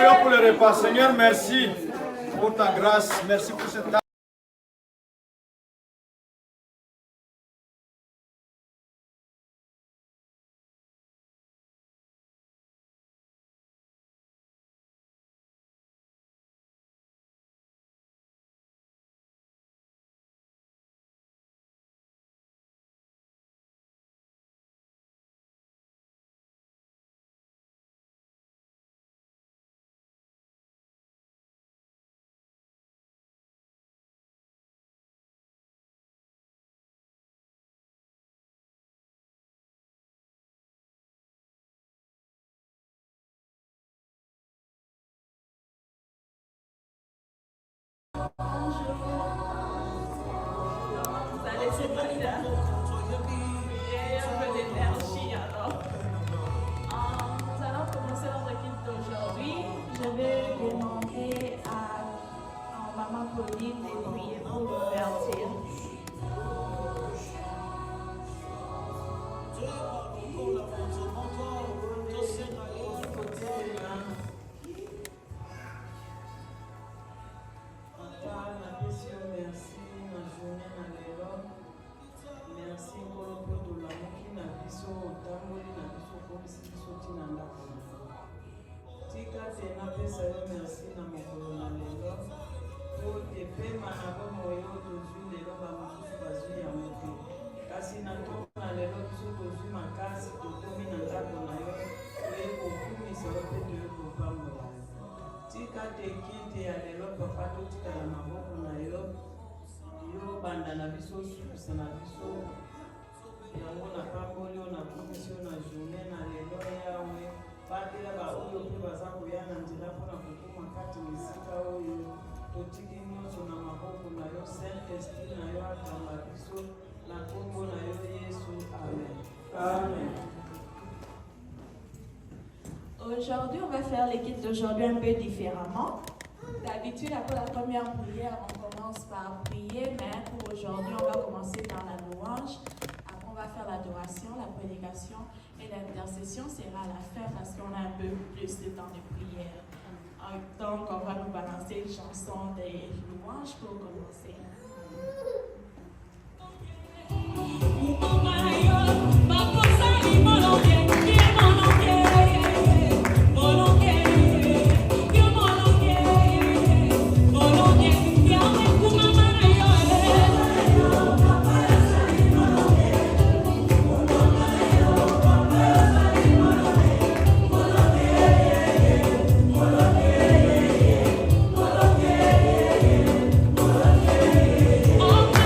prions pour le repas. Seigneur, merci pour ta grâce. Merci pour cette table. Aujourd'hui, on va faire l'équipe d'aujourd'hui un peu différemment. D'habitude, après la première prière, on commence par prier, mais pour aujourd'hui, on va commencer par la louange. Après, on va faire l'adoration, la prédication et l'intercession sera à la fin parce qu'on a un peu plus de temps de prière. Donc, on va nous balancer une chanson des louanges pour commencer. Oh,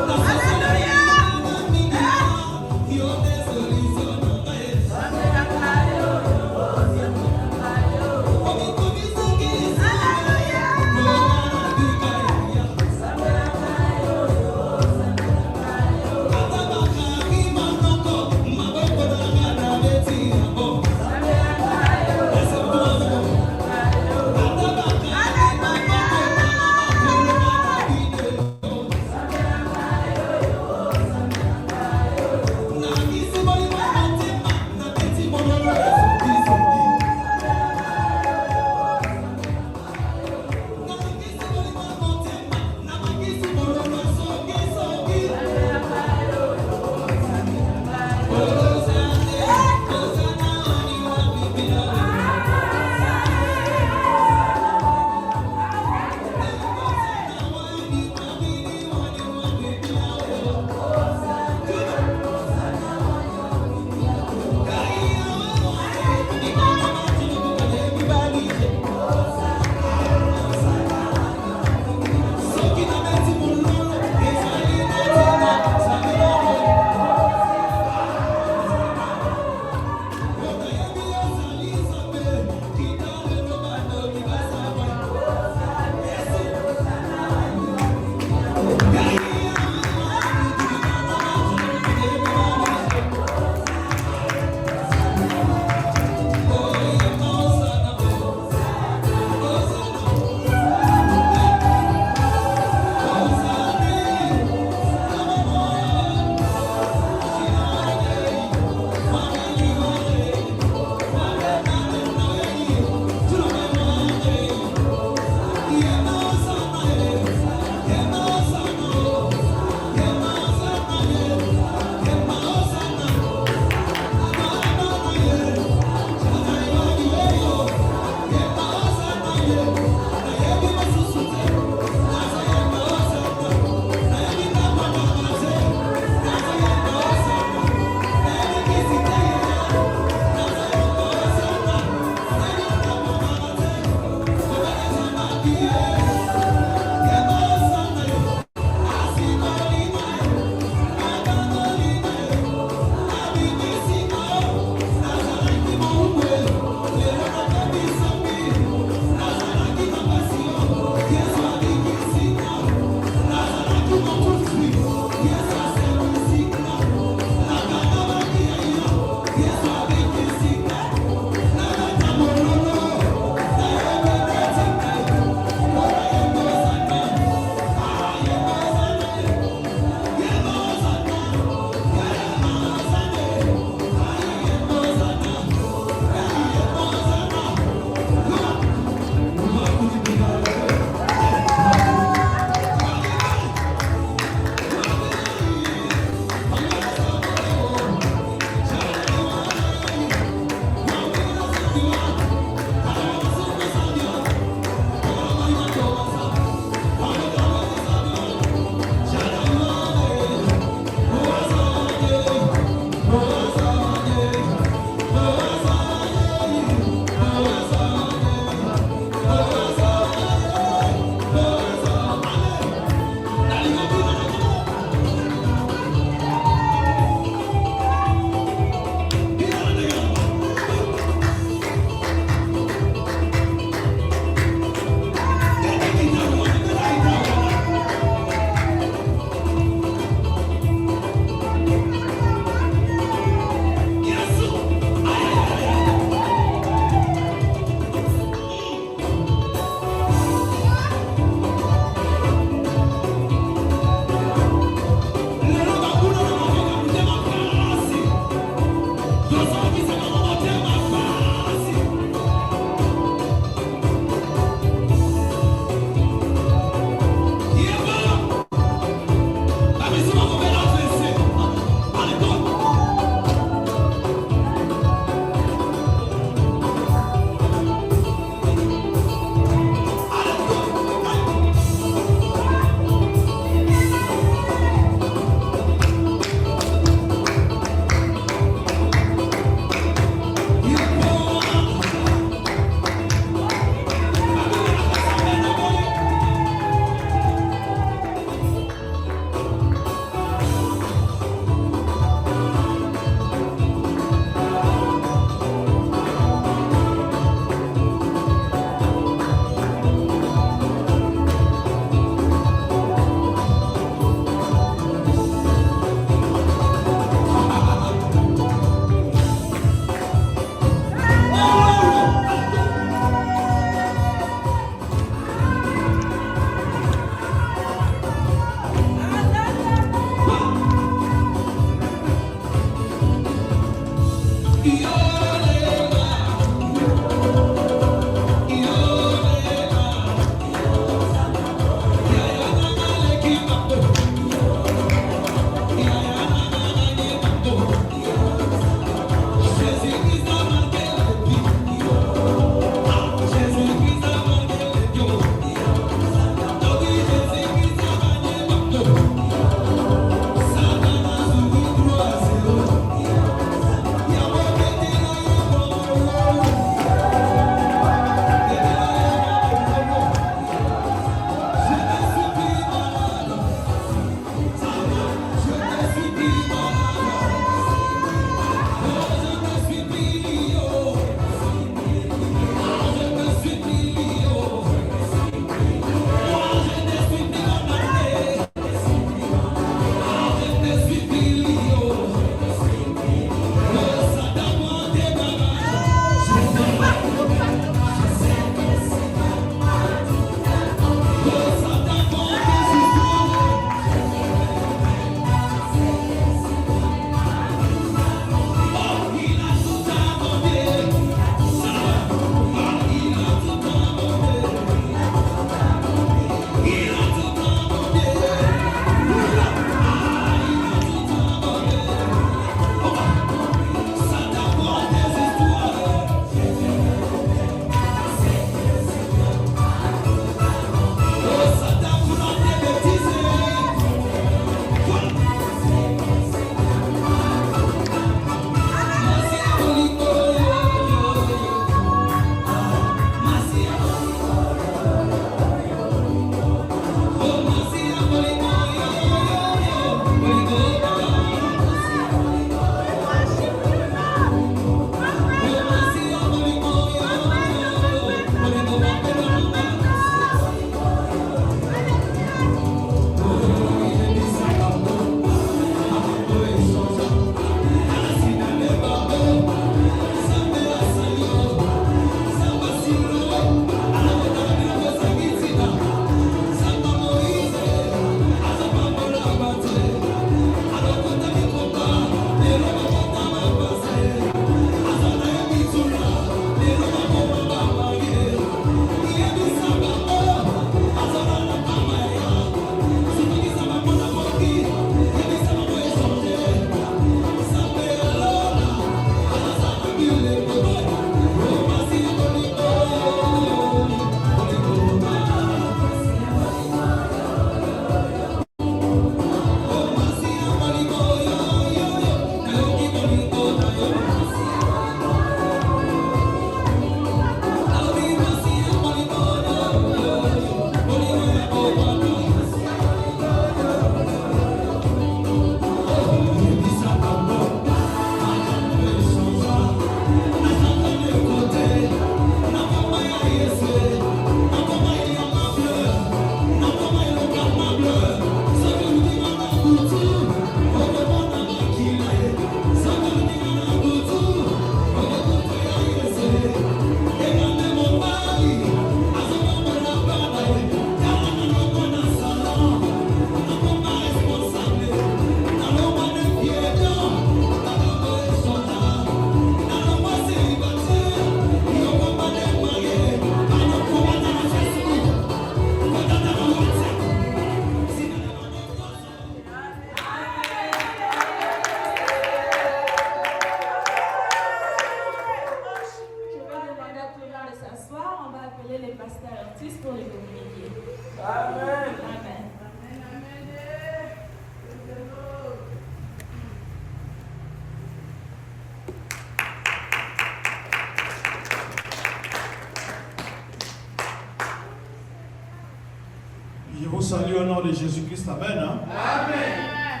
salue au nom de Jésus-Christ. Amen. Hein? Amen.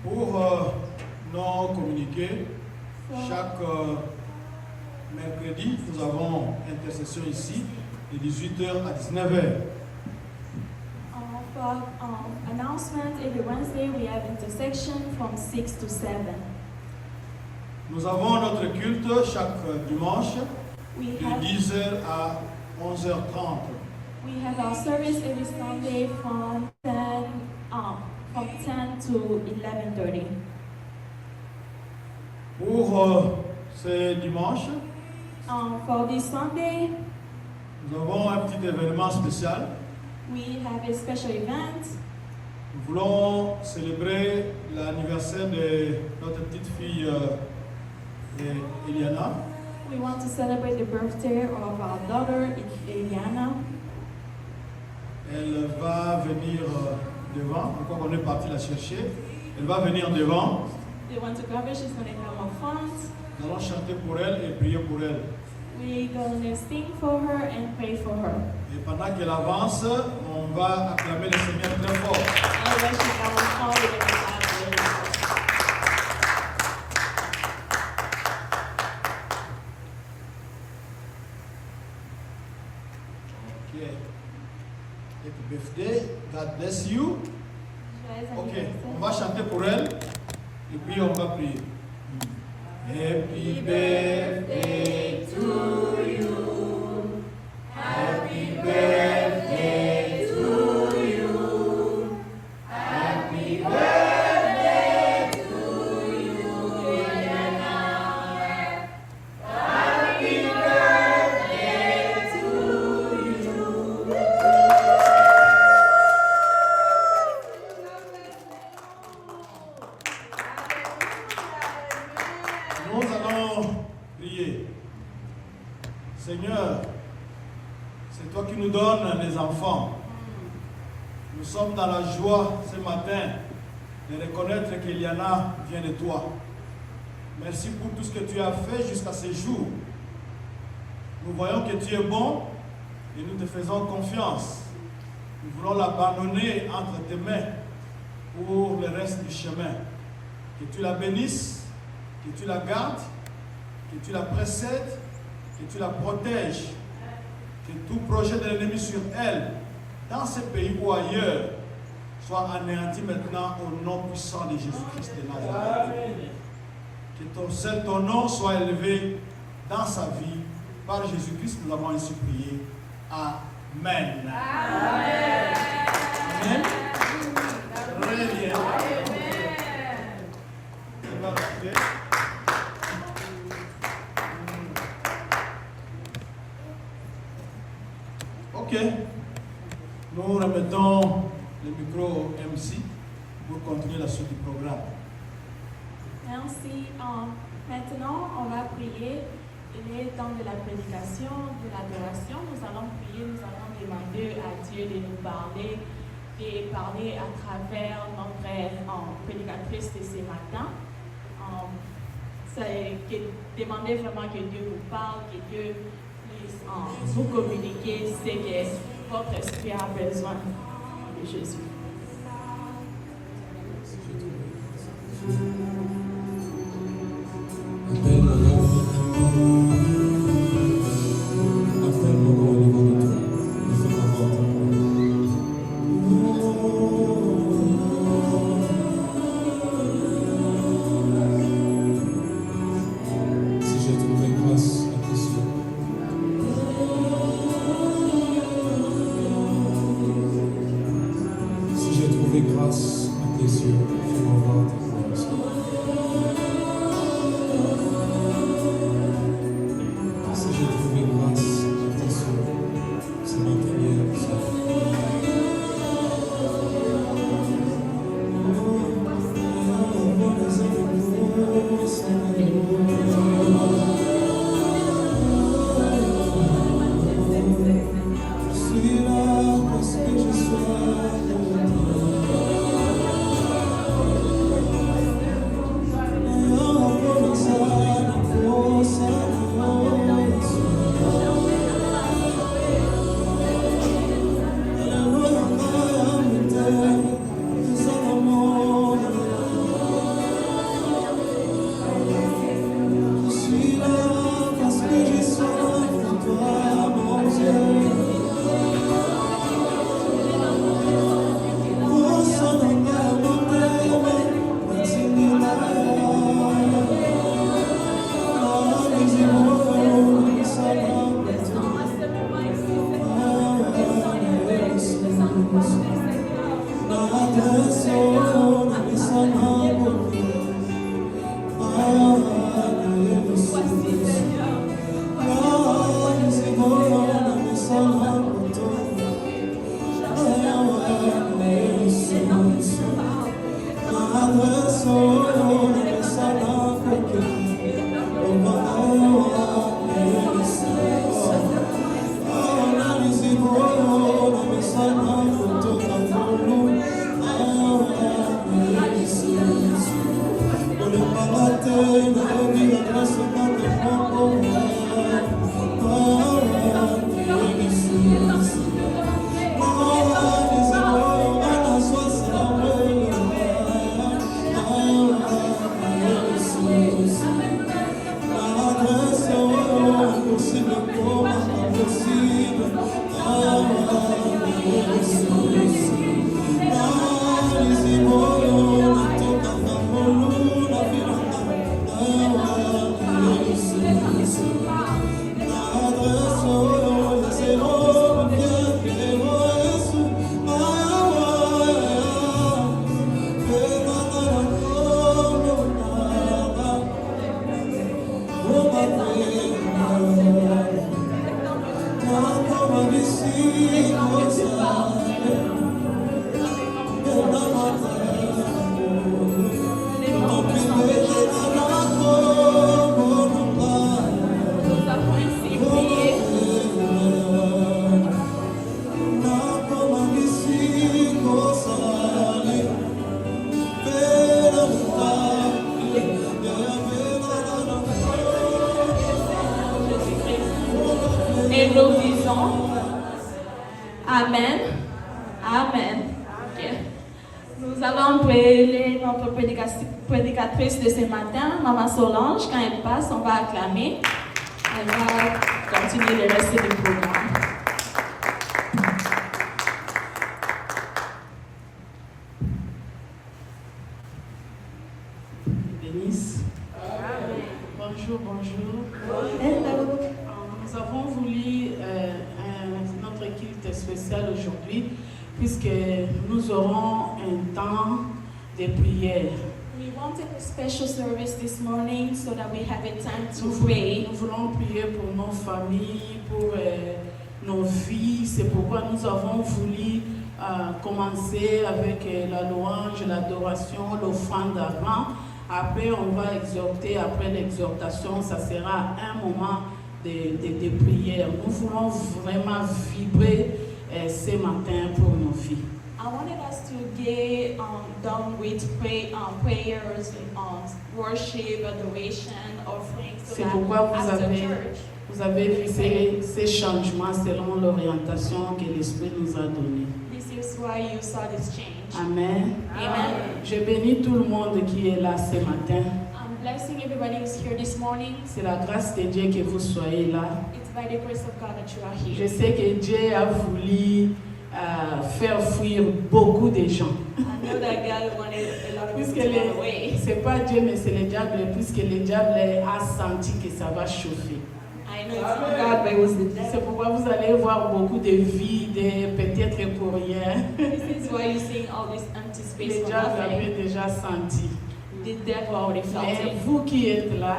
Pour nos communiqués, chaque mercredi, nous avons intercession ici de 18h à 19h. For announcement, every Wednesday we have intersection from 6 to 7. Nous avons notre culte chaque dimanche We de have 10h à 11h30. We have our service every Sunday from 10 to 11:30. Pour ce dimanche, For this Sunday, nous avons un petit événement spécial. we have a special event. Nous voulons célébrer l'anniversaire de notre petite fille Eliana. We want to celebrate the birthday of our daughter, Eliana. Elle va venir devant. Je crois qu'on est parti la chercher. Elle va venir devant. They want to cover, she's going to come up front. Nous allons chanter pour elle et prier pour elle. We're going to sing for her and pray for her. Et pendant qu'elle avance, on va acclamer le Seigneur très fort. And when she comes front, we're going to clap really loud. Ok. Happy birthday. God bless you. Joyeux Ok. anniversaire. On va chanter pour elle et puis on va prier. Happy birthday to you. Happy birthday to you. Happy birthday to you, Eliana. Happy birthday to you. Nous allons prier. Seigneur, c'est toi qui nous donnes les enfants. Nous sommes dans la joie ce matin de reconnaître qu'Eliana vient de toi. Merci pour tout ce que tu as fait jusqu'à ce jour. Nous voyons que tu es bon et nous te faisons confiance. Nous voulons l'abandonner entre tes mains pour le reste du chemin. Que tu la bénisses, que tu la gardes, que tu la précèdes, que tu la protèges, que tout projet de l'ennemi sur elle, dans ce pays ou ailleurs, soit anéanti maintenant au nom puissant de Jésus-Christ de Nazareth. Que ton nom soit élevé dans sa vie. Par Jésus-Christ, nous avons ainsi prié. Amen. Amen. Amen. Très bien. On va rester. Ok. Nous remettons le micro au MC pour continuer la suite du programme. Merci. Maintenant, on va prier. Il est temps de la prédication, de l'adoration. Nous allons prier, nous allons demander à Dieu de nous parler, de parler à travers notre prédicatrice de ce matin. C'est demander vraiment que Dieu vous parle, que Dieu puisse vous communiquer ce que votre esprit a besoin de Jésus. Appelle mon nom au niveau de toi. Et fais ma voix si j'ai trouvé grâce à tes yeux. Si j'ai trouvé grâce à tes yeux, fais-moi voir ta gloire. Si j'ai trouvé grâce à tes yeux, c'est ma prière, je suis là parce que je sois de toi. Et nous disons Amen. Amen. Ok. Nous allons appeler notre prédicatrice de ce matin, Maman Solange. Quand elle passe, on va acclamer. Elle va continuer le reste du programme. Bénisse. Bonjour, bonjour. Hello. Nous avons voulu notre culte spécial aujourd'hui, puisque nous aurons un temps de prière. We wanted a special service this morning so that we have a time to pray. Nous voulons prier pour nos familles, pour nos vies. C'est pourquoi nous avons voulu commencer avec la louange, l'adoration, l'offrande avant. Après, on va exhorter. Après l'exhortation, ça sera un moment de prière. Nous voulons vraiment vibrer ce matin pour nos vies. I wanted us to get done with prayers, worship, adoration, offering. So C'est that pourquoi after church, vous avez vu ces changements selon l'orientation que l'Esprit nous a donnée. this is why you saw this change. Amen. Amen. Je bénis tout le monde qui est là ce matin. I'm blessing everybody who's here this morning. C'est la grâce de Dieu que vous soyez là. It's by the grace of God that you are Je here. sais que Dieu a voulu faire fuir beaucoup de gens. I know that God wanted a lot of Puisque people to run away. c'est pas Dieu, mais c'est le diable, puisque le diable a senti que ça va chauffer. I know it's not God, but it was the devil. C'est pourquoi vous allez voir beaucoup de vides, peut-être pour rien. This is why you're seeing all this empty space Le for diable nothing. avait déjà senti. The devil already felt Mais it. vous qui êtes là,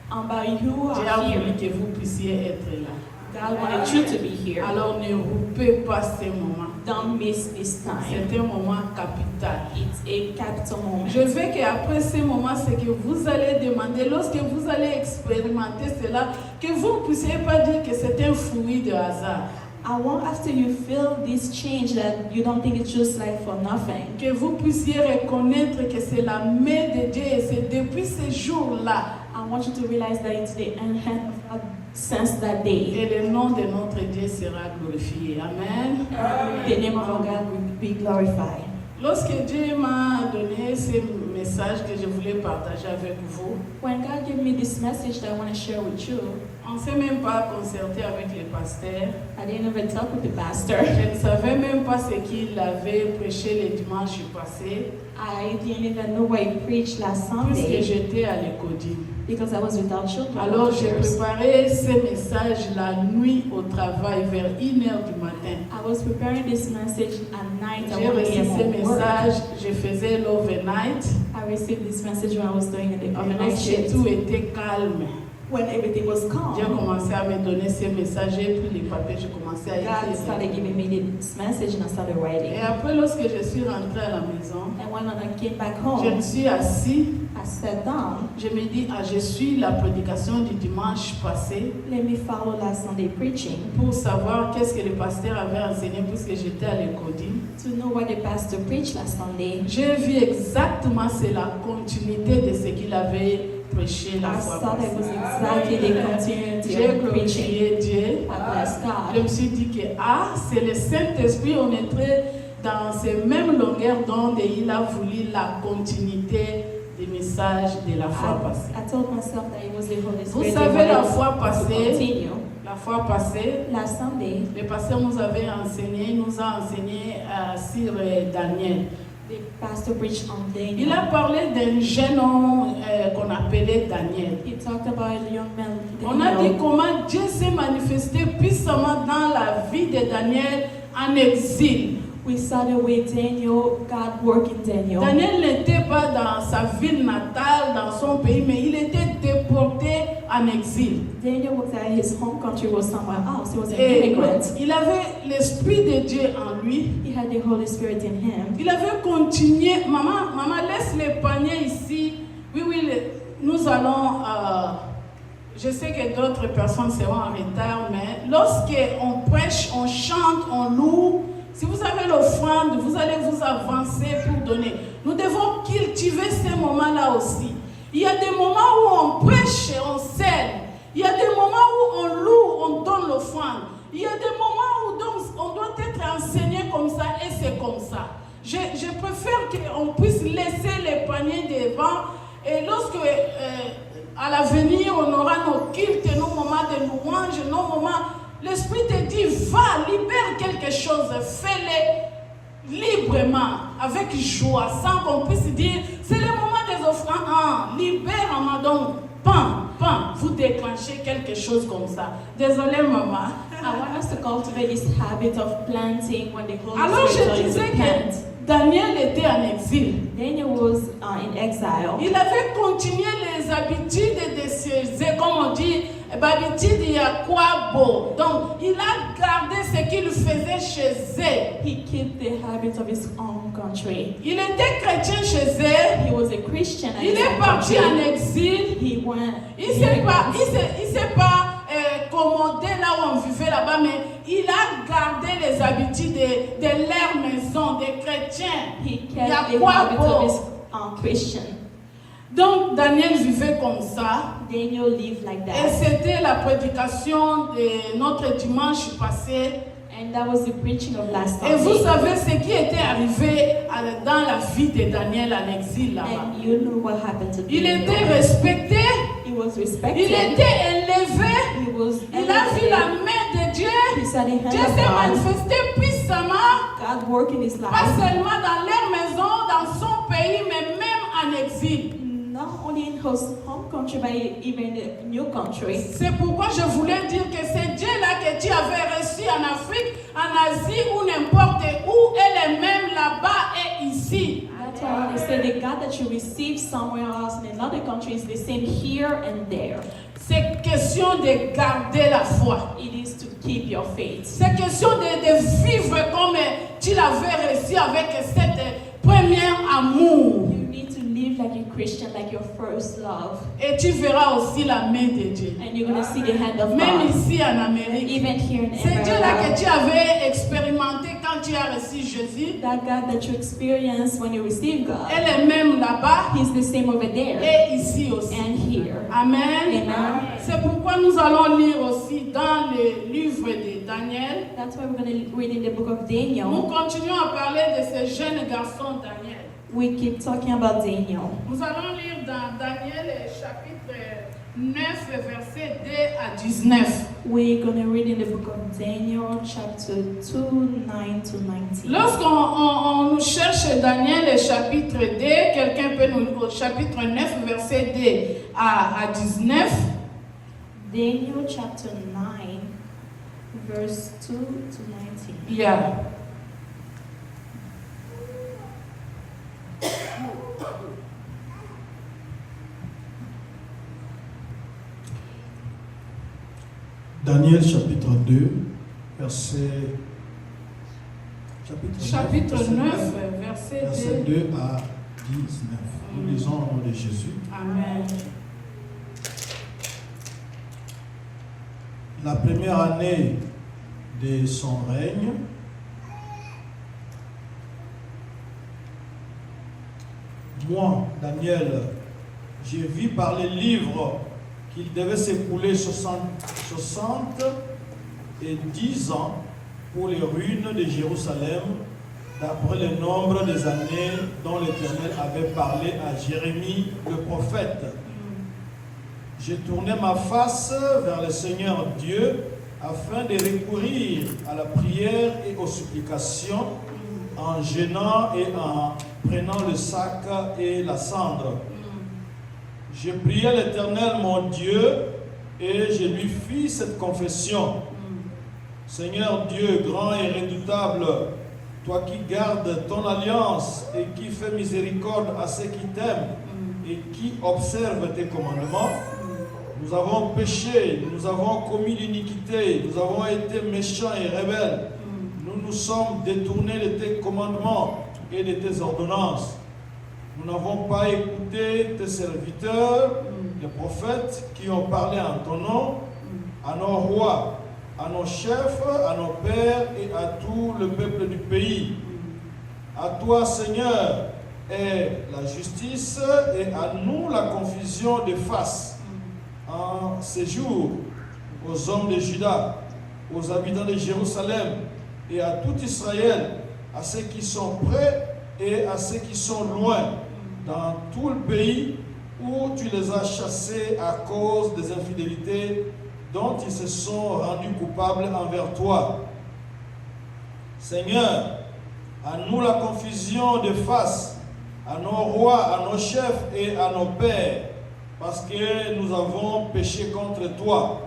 But you Dieu a are voulu here. que vous puissiez être là. God wanted you to be here. Alors ne roupez pas ce moment. Don't miss this time. C'est un moment capital. It's a capital moment. Je veux qu'après ce moment, c'est que vous allez demander, lorsque vous allez expérimenter cela, que vous ne puissiez pas dire que c'est un fruit de hasard. I want after you feel this change that you don't think it's just like for nothing. Que vous puissiez reconnaître que c'est la main de Dieu et c'est depuis ce jour-là. I want you to realize that it's the hand of since that day. Et le nom de notre Dieu sera glorifié. Amen. The name of our God will be glorified. Lorsque Dieu m'a donné ce message que je voulais partager avec vous, When God gave me this message that I want to share with you, on ne s'est même pas concerté avec les pasteurs. I didn't even talk with the pastor. Je ne savais même pas ce qu'il avait prêché le dimanche passé, I didn't even know what he preached last puisque Sunday j'étais à l'Écodie. because I was without children. Alors for j'ai years. préparé ces messages la nuit au travail vers 1h du matin. I was preparing this message at night at J'ai 1 reçu a.m. ces at work. messages, je faisais l'overnight. I received this message when I was doing the Et overnight lorsque shift. tout était calme, When everything was Dieu a calm, commencé à me donner ces messages, j'ai pris les papiers, j'ai commencé à God écrire. started giving me this message and I started writing. Et après, lorsque je suis rentrée à la maison, And when I came back je me home, suis assise, I sat down. je me dis, je suis la prédication du dimanche passé Let me follow last Sunday preaching pour savoir qu'est-ce que le pasteur avait enseigné puisque j'étais à l'école. to know what the pastor preached last Sunday. J'ai vu exactement, c'est la continuité de ce qu'il avait prêché la I fois saw that it was passée. exactly the continuity J'ai of preaching. glorifié Dieu. I blessed Je me God. suis dit que c'est le Saint-Esprit, on est très dans ces mêmes longueurs d'onde et il a voulu la continuité des messages de la fois passée. I told myself that it was the Holy Vous Spirit that savez, la wanted fois to passée, continue. Last Sunday, le pasteur nous avait enseigné, nous a enseigné sur Daniel. the pastor preached on Il Daniel. a parlé d'un jeune homme qu'on appelait Daniel. He talked about a young man, On a dit Daniel. comment Dieu s'est manifesté puissamment dans la vie de Daniel en exil. We saw the way God worked in Daniel. Daniel n'était pas dans sa ville natale, dans son pays, mais il était déporté en exil. Daniel was at his home country, was somewhere else. He was an Et immigrant. il avait l'Esprit de Dieu en lui. He had the Holy Spirit in him. Il avait continué. Maman, laisse les paniers ici. Oui, nous allons... je sais que d'autres personnes seront en retard, mais lorsqu'on prêche, on chante, on loue, si vous avez l'offrande, vous allez vous avancer pour donner. Nous devons cultiver ces moments-là aussi. Il y a des moments où on prêche et on scelle. Il y a des moments où on loue, on donne l'offrande. Il y a des moments où on doit être enseigné comme ça et c'est comme ça. Je préfère qu'on puisse laisser les paniers devant et lorsque à l'avenir on aura nos cultes, nos moments de louange, nos moments, l'Esprit te dit va, libère quelque chose, fais-le librement, avec joie, sans qu'on puisse dire c'est le moment des offrandes, libère Amadon, vous déclenchez quelque chose comme ça. Désolée maman. I want us to cultivate this habit of planting when the Holy Alors Spirit je tells you disais to plant. que Daniel était en exil. Daniel was in exile. Il avait continué les habitudes de ses, comme on dit, habitudes il y a quoi beau. Donc il a gardé ce qu'il faisait chez eux. He kept the habits of his own country. Il était chrétien chez eux. He was a Christian at Il his est own parti country. en exil. He went. Il s'est pas commodé là où on vivait là-bas, mais il a gardé les habitudes de leur maison, des chrétiens. He Il y a kept the quoi habits of beau. his Christian. Donc Daniel vivait comme ça. Daniel lived like Et that. c'était la prédication de notre dimanche passé. And that was the preaching of last Et vous Sunday. savez ce qui était arrivé dans la vie de Daniel en exil là-bas. And you know what happened to Il Daniel. était respecté, He was il respected. était élevé, He was il a vu la elevated. main de Dieu. He saw the hand Dieu of s'est God. manifesté puissamment, God worked in his pas life. seulement dans leur maison, dans son pays, mais même en exil. Not only in his home country, but even in the new country. C'est pourquoi je voulais dire que c'est Dieu-là que tu avais reçu en Afrique, en Asie ou n'importe où, elle est même là-bas et ici. That's why I want to say the God that you receive somewhere else in another country is the same here and there. C'est question de garder la foi. It is to keep your faith. C'est question de vivre comme tu l'avais reçu avec cette première amour. You need to live like a Christian, like your first love. Et tu verras aussi la main de Dieu. And you're going to see the hand of Même God. ici en Amérique. Even here in C'est Dieu-là que America. tu avais expérimenté quand tu as reçu Jésus. That God that you experience when you receive God. Elle est même là-bas He's the same over there et ici aussi. and here. Amen. Amen. C'est pourquoi nous allons lire aussi dans le livre de Daniel. That's why we're going to read in the book of Daniel. Nous continuons à parler de ce jeune garçon Daniel. We keep talking about Daniel. Nous allons lire dans Daniel chapitre 9, verset 2 à 19. We're going to read in the book of Daniel, chapter 2, 9 to 19. Lorsqu'on nous cherche Daniel chapitre 2, quelqu'un peut nous au chapitre 9, verset 2 à 19. Daniel chapter 9, verse 2 to 19. Yeah. Daniel chapitre 2, Chapitre 9, verset 2. 2 à 19. Nous lisons au nom de Jésus. Amen. La première année de son règne, moi, Daniel, j'ai vu par les livres qu'il devait s'écouler 60 et 10 ans pour les ruines de Jérusalem, d'après le nombre des années dont l'Éternel avait parlé à Jérémie le prophète. J'ai tourné ma face vers le Seigneur Dieu afin de recourir à la prière et aux supplications en jeûnant et en prenant le sac et la cendre. J'ai prié l'Éternel mon Dieu et je lui fis cette confession. Seigneur Dieu grand et redoutable, toi qui gardes ton alliance et qui fais miséricorde à ceux qui t'aiment et qui observent tes commandements, nous avons péché, nous avons commis l'iniquité, nous avons été méchants et rebelles. Nous nous sommes détournés de tes commandements et de tes ordonnances. Nous n'avons pas écouté tes serviteurs, les prophètes qui ont parlé en ton nom, à nos rois, à nos chefs, à nos pères et à tout le peuple du pays. À toi, Seigneur, est la justice et à nous la confusion de face. En ces jours, aux hommes de Juda, aux habitants de Jérusalem et à tout Israël, à ceux qui sont près et à ceux qui sont loin, dans tout le pays où tu les as chassés à cause des infidélités dont ils se sont rendus coupables envers toi. Seigneur, à nous la confusion de face, à nos rois, à nos chefs et à nos pères, parce que nous avons péché contre toi.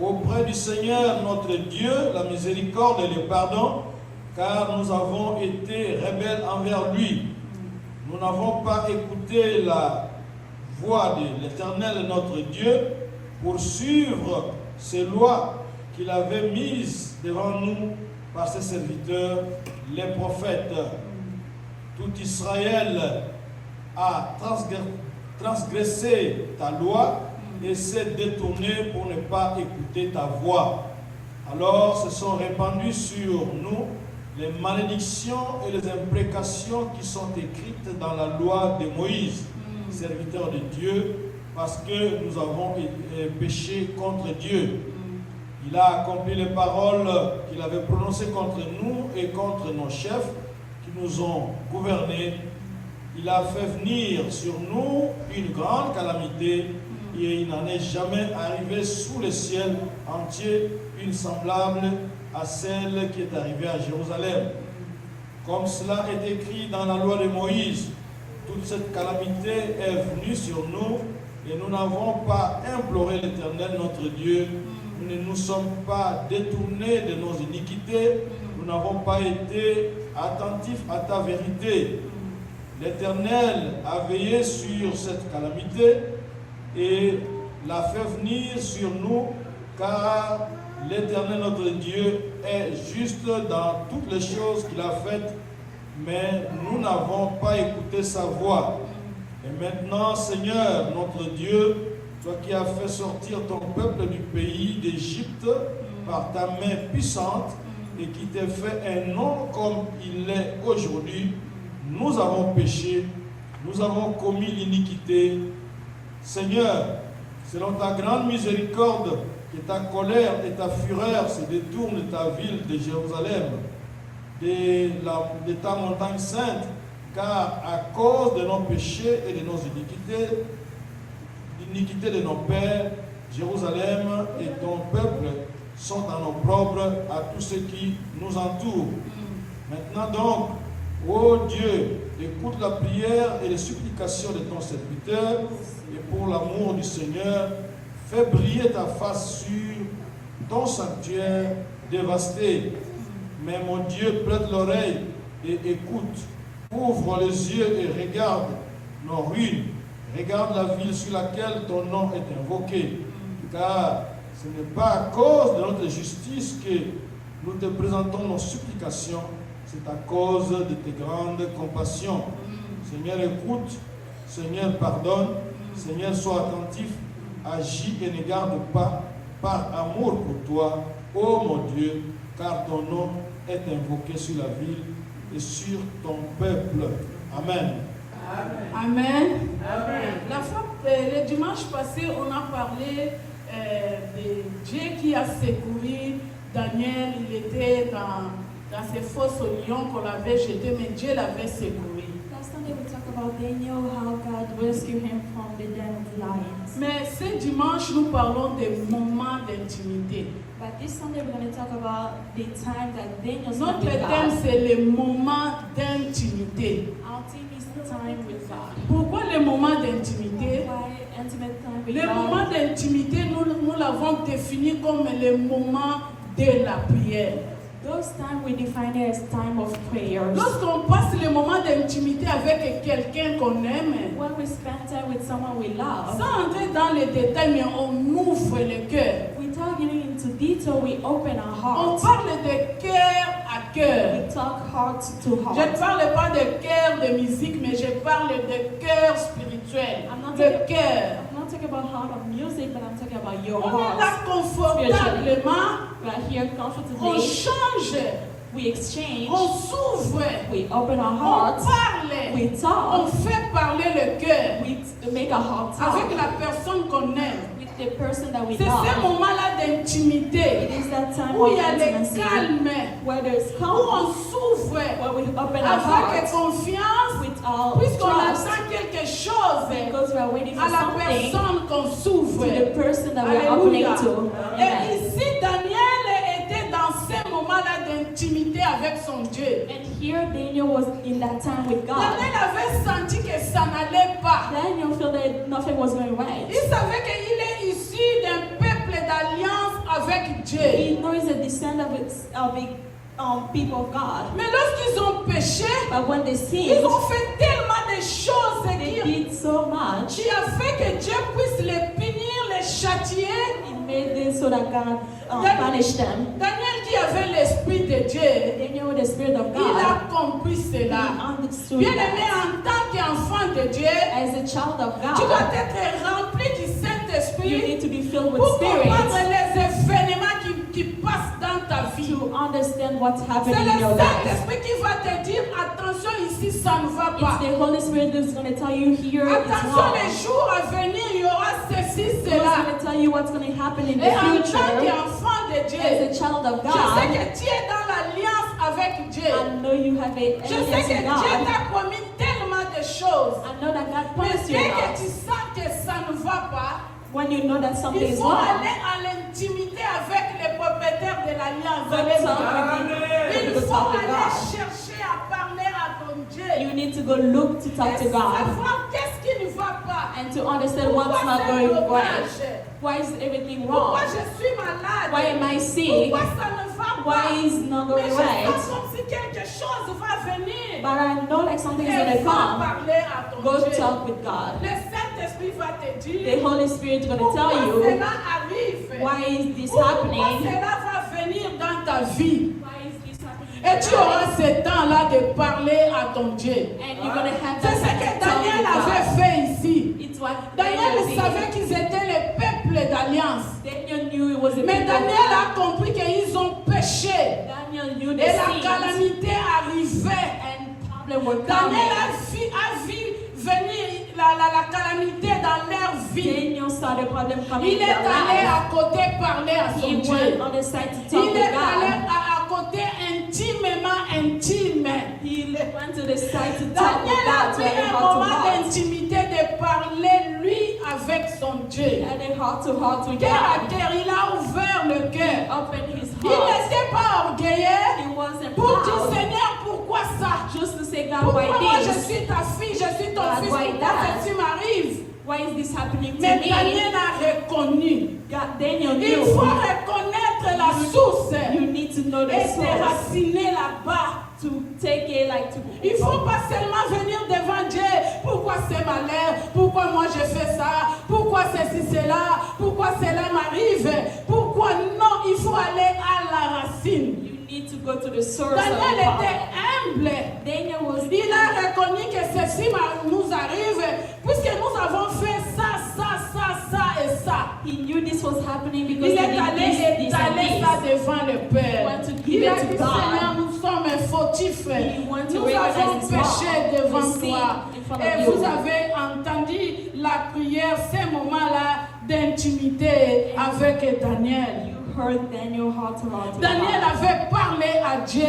Auprès du Seigneur notre Dieu, la miséricorde et le pardon, car nous avons été rebelles envers lui. Nous n'avons pas écouté la voix de l'Éternel notre Dieu pour suivre ces lois qu'il avait mises devant nous par ses serviteurs, les prophètes. Tout Israël a transgressé ta loi et s'est détourné pour ne pas écouter ta voix. Alors se sont répandues sur nous les malédictions et les imprécations qui sont écrites dans la loi de Moïse, serviteur de Dieu, parce que nous avons péché contre Dieu. Il a accompli les paroles qu'il avait prononcées contre nous et contre nos chefs qui nous ont gouvernés. Il a fait venir sur nous une grande calamité et il n'en est jamais arrivé sous le ciel entier une semblable à celle qui est arrivée à Jérusalem. Comme cela est écrit dans la loi de Moïse, toute cette calamité est venue sur nous et nous n'avons pas imploré l'Éternel notre Dieu. Nous ne nous sommes pas détournés de nos iniquités. Nous n'avons pas été attentifs à ta vérité. L'Éternel a veillé sur cette calamité et l'a fait venir sur nous, car l'Éternel notre Dieu est juste dans toutes les choses qu'il a faites, mais nous n'avons pas écouté sa voix. Et maintenant, Seigneur notre Dieu, toi qui as fait sortir ton peuple du pays d'Égypte par ta main puissante et qui t'a fait un nom comme il est aujourd'hui, nous avons péché, nous avons commis l'iniquité. Seigneur, selon ta grande miséricorde, que ta colère et ta fureur se détournent de ta ville de Jérusalem, de ta montagne sainte, car à cause de nos péchés et de nos l'iniquité de nos pères, Jérusalem et ton peuple sont en opprobre à tous ceux qui nous entourent. Maintenant donc, ô Dieu, écoute la prière et les supplications de ton serviteur, et pour l'amour du Seigneur, fais briller ta face sur ton sanctuaire dévasté. Mais mon Dieu, prête l'oreille et écoute. Ouvre les yeux et regarde nos ruines. Regarde la ville sur laquelle ton nom est invoqué. Car ce n'est pas à cause de notre justice que nous te présentons nos supplications, c'est à cause de tes grandes compassions. Seigneur, écoute. Seigneur, pardonne. Seigneur, sois attentif. Agis et ne garde pas par amour pour toi, ô mon Dieu, car ton nom est invoqué sur la ville et sur ton peuple. Amen. Amen. Le dimanche passé, on a parlé de Dieu qui a secouru Daniel. Il était dans ces fosses au lion qu'on l'avait jeté, mais Dieu l'avait secouru. Last Sunday we talked about Daniel, how God rescued him from the den of the lions. Mais ce dimanche, nous parlons des moments d'intimité. But this Sunday we're going to talk about the time that Daniel spent Notre with thème, God. c'est les moments d'intimité. Our theme is time with God. Pourquoi les moments d'intimité? Why intimate time with Les God? moments d'intimité, nous l'avons défini comme les moments de la prière. Those times we define it as time of prayers. Lorsqu'on passe les moments d'intimité avec quelqu'un qu'on aime, When we spend time with someone we love, sans entrer dans les détails, mais on ouvre le cœur. without getting into detail, we open our On hearts. parle de cœur à cœur. We talk heart to Je ne heart. parle pas de cœur de musique, mais je parle de cœur spirituel. I'm not Le talking- cœur. I'm not talking about heart of music, but I'm talking about your On est heart. là confortablement, We're here on comfortably. change, We exchange. on s'ouvre, We open our on hearts. parle, We on talk. fait parler le cœur We make our heart avec talk la personne qu'on aime. with the person that we C'est ce love. moment-là d'intimité It is that time où il of y a le intimacy calme, where there's où calm, on s'ouvre where we open our avec hearts confiance, with all puisqu'on trust, attend quelque chose because we are waiting à for la something personne qu'on to s'ouvre. the person that we are opening Alléluia. to. Et Amen. ici, Daniel était dans ces moments-là d'intimité avec son Dieu. And here Daniel was in that time with God. Daniel avait senti que ça n'allait pas. Daniel felt that nothing was going right. Il savait qu'il est issu d'un peuple d'alliance avec Dieu. He knows the descent of the people of God. Mais lorsqu'ils ont péché, But when they ils sinned, ont fait tellement de choses they did so much. qui a fait que Dieu puisse les punir, les châtier. It made this so that God That- punished them. Daniel qui avait l'esprit de Dieu, Daniel, with the Spirit of il God, a compris he cela. understood Bien-aimé, that. en tant qu'enfant de Dieu, As a child of tu dois God, être rempli du you Saint-Esprit need to be filled with pour comprendre Spirit les événements qui passent dans ta vie. to understand what's C'est happening in le your life. Saint-Esprit qui va te dire, attention ici, ça ne va It's pas. the Holy Spirit that's going to tell you here it's Attention, wrong. les jours à venir, il y aura ceci, It's cela. going to tell you what's going to happen in Et en the tant future. qu'enfant de As Dieu, a child of je sais God, que tu es dans l'alliance avec Dieu. I know you have a Je sais alliance que with Dieu God. t'a promis tellement de choses. I know that God Mais promised you dès que that. tu sens que ça ne va pas, When you know that something il is faut wrong, aller à l'intimité avec les propriétaires de l'alliance. go talk Il with faut God. aller chercher à parler à ton Dieu. You need to go look to talk Et to God savoir qu'est-ce qui ne va pas. and to understand Pourquoi what's not c'est going right. dommage? Why is everything Pourquoi wrong? je suis malade? Why am I sick? Pourquoi ça ne va pas? Why is not Mais going je right? sens comme si quelque chose va venir. But I know like something is Et going to va come. parler à ton Go Dieu. talk with God. Le Saint-Esprit va te The dire Holy Spirit is going to pourquoi tell you cela arrive. why is this Pourquoi happening. cela va venir dans ta vie. Why is this happening? Et tu auras ce temps-là de parler à ton Dieu. And you're going to have C'est that ce time que to talk Daniel with avait God. fait ici. It's what Daniel Daniel did. savait qu'ils étaient le peuple d'alliance. Daniel knew it was a Mais people of Daniel God. a compris qu'ils ont péché. Daniel knew the Et la sins calamité arrivait. and problems were Daniel coming. a vu venir la calamité dans leur vie. Daniel saw the problem coming Il in est their allé life. à côté parler à He son went Dieu. on the side to talk Il with est allé God. à côté intime. He went to the side to talk with Daniel a God, to pris have un a moment heart-to-heart. d'intimité de parler lui avec son Dieu. And a heart-to-heart with Terre à God. terre, il a ouvert le cœur. Open his Il heart. n'était pas orgueilleux He wasn't pour dire proud. Seigneur, pourquoi ça? Just to say, God, Pourquoi why moi je this? suis ta fille, je suis ton God, fils, why pourquoi that? ceci m'arrive? Why is this happening to Mais me? Daniel a reconnu. God, Daniel Il knew. faut reconnaître la source You need to know the et source. déraciner là-bas. To take it like to. Il ne faut pas seulement venir devant Dieu. Pourquoi c'est malheur? Pourquoi moi je fais ça? Pourquoi ceci, cela? Pourquoi cela m'arrive? Pourquoi non? Il faut aller à la racine. You need to go to the source of Daniel the était problem. humble. Daniel was. Il a reconnu que ceci nous arrive puisque nous avons fait ça, ça, ça, ça et ça. He knew this was happening because Il he est did allé this and étaler this. ça devant le Père. Want to give Il a it to dit, God. Seigneur, nous sommes fautifs. He want to Nous recognize avons his péché fault. devant We sin toi. in front Et of vous you. avez entendu la prière, ces moments-là d'intimité avec Daniel. You heard Daniel heart-to-heart with Daniel God. avait parlé à Dieu.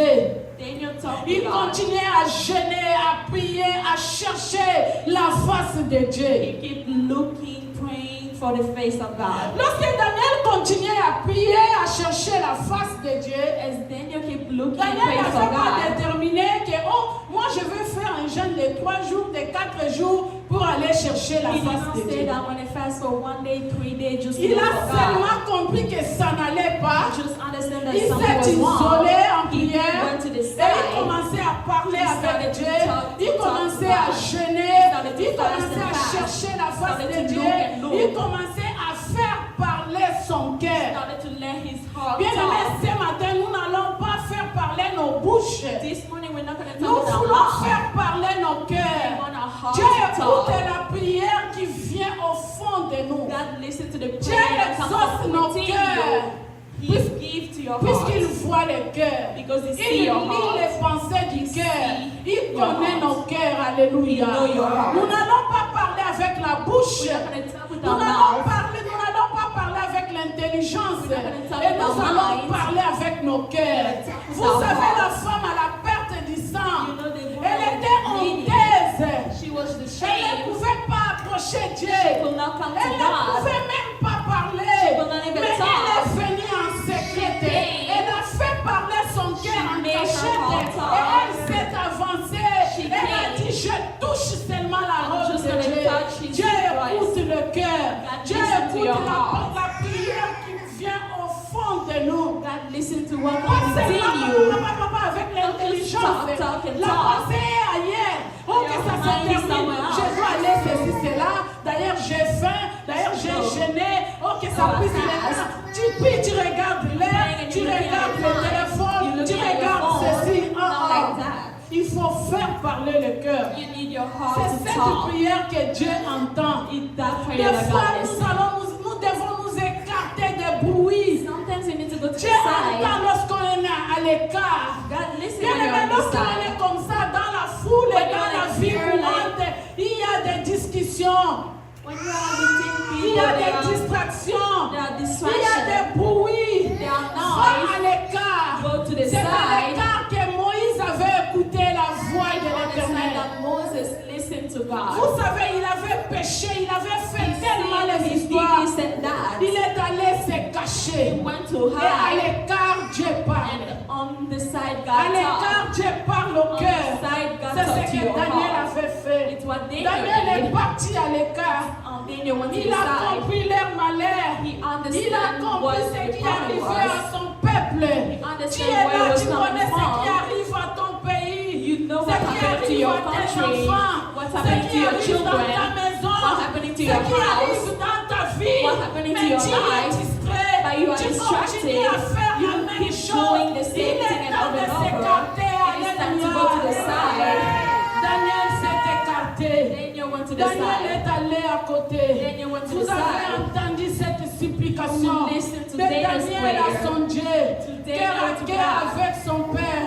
Daniel talked to Il God. continuait à jeûner, à prier, à chercher la face de He Dieu. kept looking, praying for the face of God. Lorsque Daniel continuait à prier, à chercher la face de Dieu, As Daniel kept looking and Daniel praying for n'avait pas God, déterminé que, oh, moi je vais faire un jeûne de 3 jours, de 4 jours pour aller chercher la he did face not de say Dieu. that when I fast for 1 day, 3 days, just to Il look a for God. seulement compris que ça n'allait pas. Just understand that Il something s'est was wrong. isolé en He prière went to the et il side. commençait à parler He avec started to Dieu. talk Il commençait à to God. jeûner. He started to Il fast commençait and à fast. chercher la face Started de to Dieu. look and look. Il commençait à faire parler son cœur. Started to let his heart Bien aimé, talk. ce matin, nous n'allons pas faire parler nos bouches. This morning we're not going to Nous talk with our voulons mouth. faire parler nos We cœurs. want our heart Dieu to écoute talk. la prière qui vient au fond de nous. God listen to the Dieu prayer that exauce comes nos from within cœurs. you. He give to your Puisqu'il heart. voit les cœurs. Because he Il see your lit heart. les pensées du He cœur. see Il your connaît heart. nos cœurs. Alléluia. He know your heart. Nous n'allons pas parler avec la bouche. We're not going to talk with Nous our n'allons mouth. pas parler avec l'intelligence. We're not gonna talk Et with nous our allons minds. parler avec nos cœurs. We're gonna talk with Vous our savez, la hearts. femme à la perte du sang, You know the woman elle with était the bleeding. honteuse. She was Elle ne ashamed. pouvait pas approcher Dieu. She could not come to Elle ne God. pouvait même pas parler. She could not even Mais talk. elle est venue en secret. She came. Elle a fait parler son cœur en made her cachette. heart talk. Et elle s'est avancée. She Elle a came. dit, je touche seulement la I'm robe just de gonna Dieu. touch his Dieu écoute voice. le cœur. God Dieu listen to écoute your heart. la prière qui vient au fond de nous. God listen to what Pas comes within seulement you. avec l'intelligence. Talk, talk and La talk. pensée est ailleurs. Oh, que Your ça se mind is termine. somewhere else. Je dois aller ceci, cela. D'ailleurs, j'ai faim. D'ailleurs, j'ai No. gêné. Oh, que ça No, puisse fast. aller. Tu regardes l'air, And tu you look at regardes your le phone. téléphone, You look tu at your regardes phone. ceci. Not like that. Il faut faire parler le cœur. You need your heart C'est to cette talk. prière que Dieu entend. It's that Des prayer that fois, God listens. nous devons nous écarter des bruits. Sometimes you need to go to the Dieu entend side. lorsqu'on est à l'écart. God listen Bien when you're aimé, on the lorsqu'on est side. comme ça dans la foule et When dans you're la like vie here, courante, il y a des discussions, When you are meeting il y people, a there des are distractions, there are il y a distractions. des bruits. There are Va noise. à l'écart. Go to the C'est à side. l'écart que Moïse avait écouté la voix de On the side l'Éternel. that Moses listened to God. Vous savez, il avait péché, il avait fait tellement les He did histoires. this and that. Il est allé se cacher. He went to Et à hide. l'écart, Dieu parle. And on the side, À God l'écart, talked. Dieu parle au On cœur. the side, God C'est talked ce to que your Daniel heart. avait fait. It's what Daniel est did. parti à l'écart. Daniel went to Il the a side. compris leur malheur. He Il a understood compris what ce the qui problem arrivait à was. son peuple. understood Tu es where là, it was tu coming connais ce from. qui arrive à ton pays. You know Ce what qui happened to arrive your à tes country, enfants. what's Ce happening to qui your arrive children, dans ta maison. what's happening to Ce your qui house, arrive dans ta vie. what's happening to Mais your tu es life, distrait. but you are Tu distracted. continues à faire You la même keep chose. doing the same Il thing est and temps de over and over. s'écarter. It is time to go to the side. Daniel s'est écarté. Daniel went to the Daniel side. est allé à côté. Daniel went to Vous the avez side. entendu cette supplication You listen to de Daniel's Daniel à prayer. son Dieu, To cœur Daniel à to cœur God. avec son père.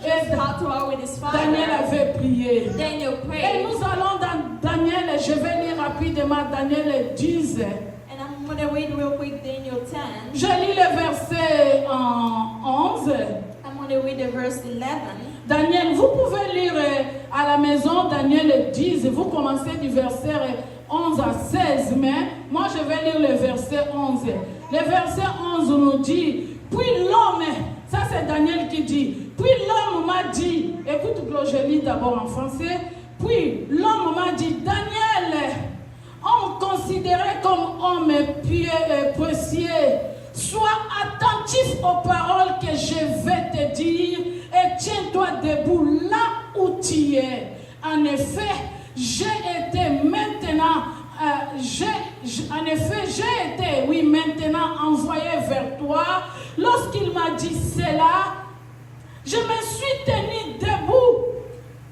Just Et heart to heart with his father. Daniel avait prié. Daniel Et prayed. nous allons dans Daniel, je vais lire rapidement Daniel 10. And I'm going to read real quick Daniel 10. Je lis le verset en 11. I'm going to read the verse la maison, Daniel 10, vous commencez du verset 11 à 16, mais moi je vais lire le verset 11. Le verset 11 nous dit, puis l'homme, ça c'est Daniel qui dit, puis l'homme m'a dit, écoute, je lis d'abord en français, puis l'homme m'a dit, Daniel, homme considéré comme homme précieux, sois attentif aux paroles que je vais te dire et tiens-toi debout là où tu es. En effet, j'ai été maintenant envoyé vers toi. Lorsqu'il m'a dit cela, je me suis tenu debout,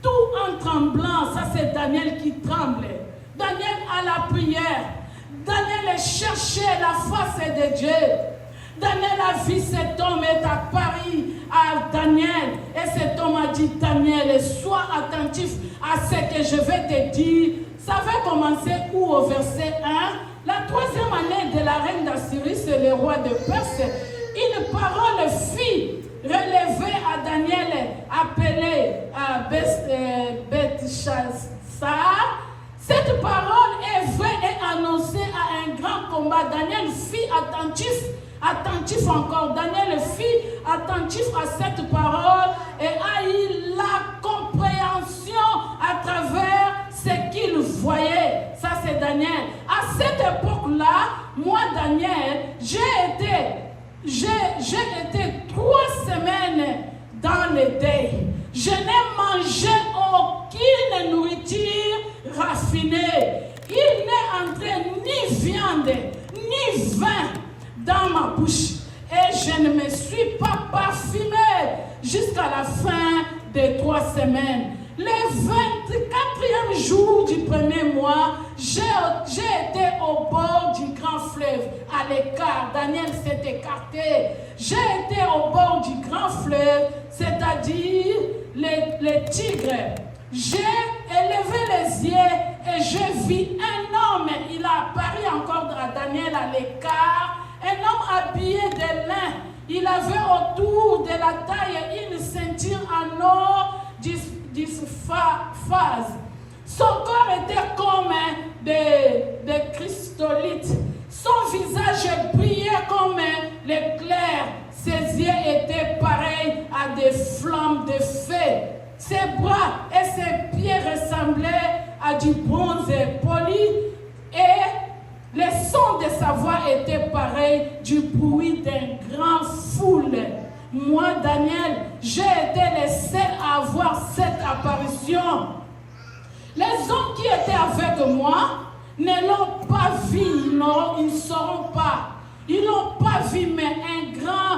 tout en tremblant. Ça, c'est Daniel qui tremblait. Daniel à la prière. Daniel cherchait la face de Dieu. Daniel a vu cet homme est apparu à Daniel. Et cet homme a dit, Daniel, sois attentif à ce que je vais te dire. Ça va commencer où au verset 1. La 3e année de la reine d'Assyrie, c'est le roi de Perse. Une parole fit relever à Daniel, appelé Belteshazzar. Cette parole est vraie et annoncée à un grand combat. Daniel fit attentif encore. Daniel fit attentif à cette parole et a eu la compréhension à travers ce qu'il voyait. Ça, c'est Daniel. À cette époque-là, moi, Daniel, j'ai été 3 semaines dans le deuil. Je n'ai mangé aucune nourriture raffinée. Il n'est entré ni viande, ni vin dans ma bouche. Et je ne me suis pas parfumé jusqu'à la fin des 3 semaines. Le 24e jour du premier mois, j'ai été au bord du grand fleuve, à l'écart. Daniel s'est écarté. J'ai été au bord du grand fleuve, c'est-à-dire les tigres. J'ai élevé les yeux et je vis un homme. Il a apparu encore à Daniel à l'écart. Un homme habillé de lin. Il avait autour de la taille une ceinture en or phase. Son corps était comme des cristolites. Son visage brillait comme l'éclair. Ses yeux étaient pareils à des flammes de feu. Ses bras et ses pieds ressemblaient à du bronze poli et le son de sa voix était pareil du bruit d'une grande foule. Moi, Daniel, j'ai été le seul à avoir cette apparition. Les hommes qui étaient avec moi ne l'ont pas vu, ils ne sauront pas. Ils ne l'ont pas vu, mais un grand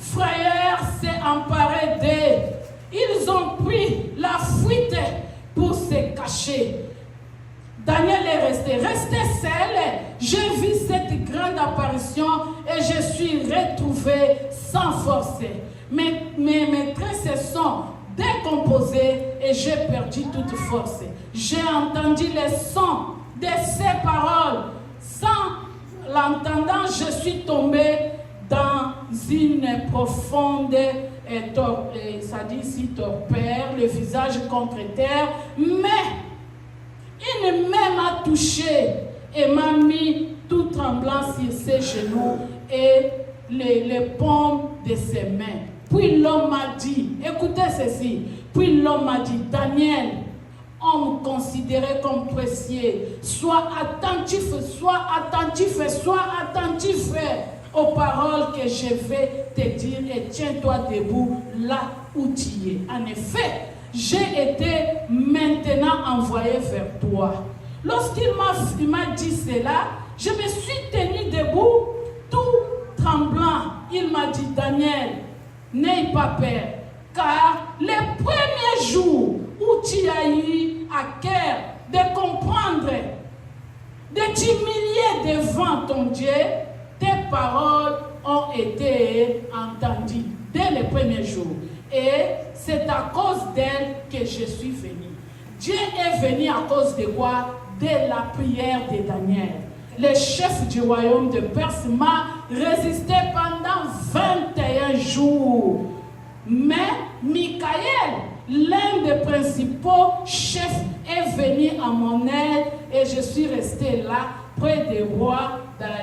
frayeur s'est emparé d'eux. Ils ont pris la fuite pour se cacher. Daniel est resté seul. J'ai vu cette grande apparition et je suis retrouvé sans force. Mes tresses sont décomposées et j'ai perdu toute force. J'ai entendu le son de ces paroles. Sans l'entendant, je suis tombé dans une profonde ça dit ici torpeur, le visage contre terre, mais une main m'a touché et m'a mis tout tremblant sur ses genoux et les paumes de ses mains. Puis l'homme m'a dit, écoutez ceci, puis l'homme m'a dit, Daniel, homme considéré comme précieux, sois attentif aux paroles que je vais te dire et tiens-toi debout là où tu es. En effet, j'ai été maintenant envoyé vers toi. Lorsqu'il m'a dit cela, je me suis tenu debout, tout tremblant. Il m'a dit, Daniel, n'aie pas peur, car les premiers jours où tu as eu à cœur de comprendre, de t'humilier devant ton Dieu, tes paroles ont été entendues dès les premiers jours. Et c'est à cause d'elle que je suis venu. Dieu est venu à cause de quoi? De la prière de Daniel. Le chef du royaume de Perse m'a résisté pendant 21 jours. Mais Michaël, l'un des principaux chefs est venu à mon aide et je suis resté là, près des rois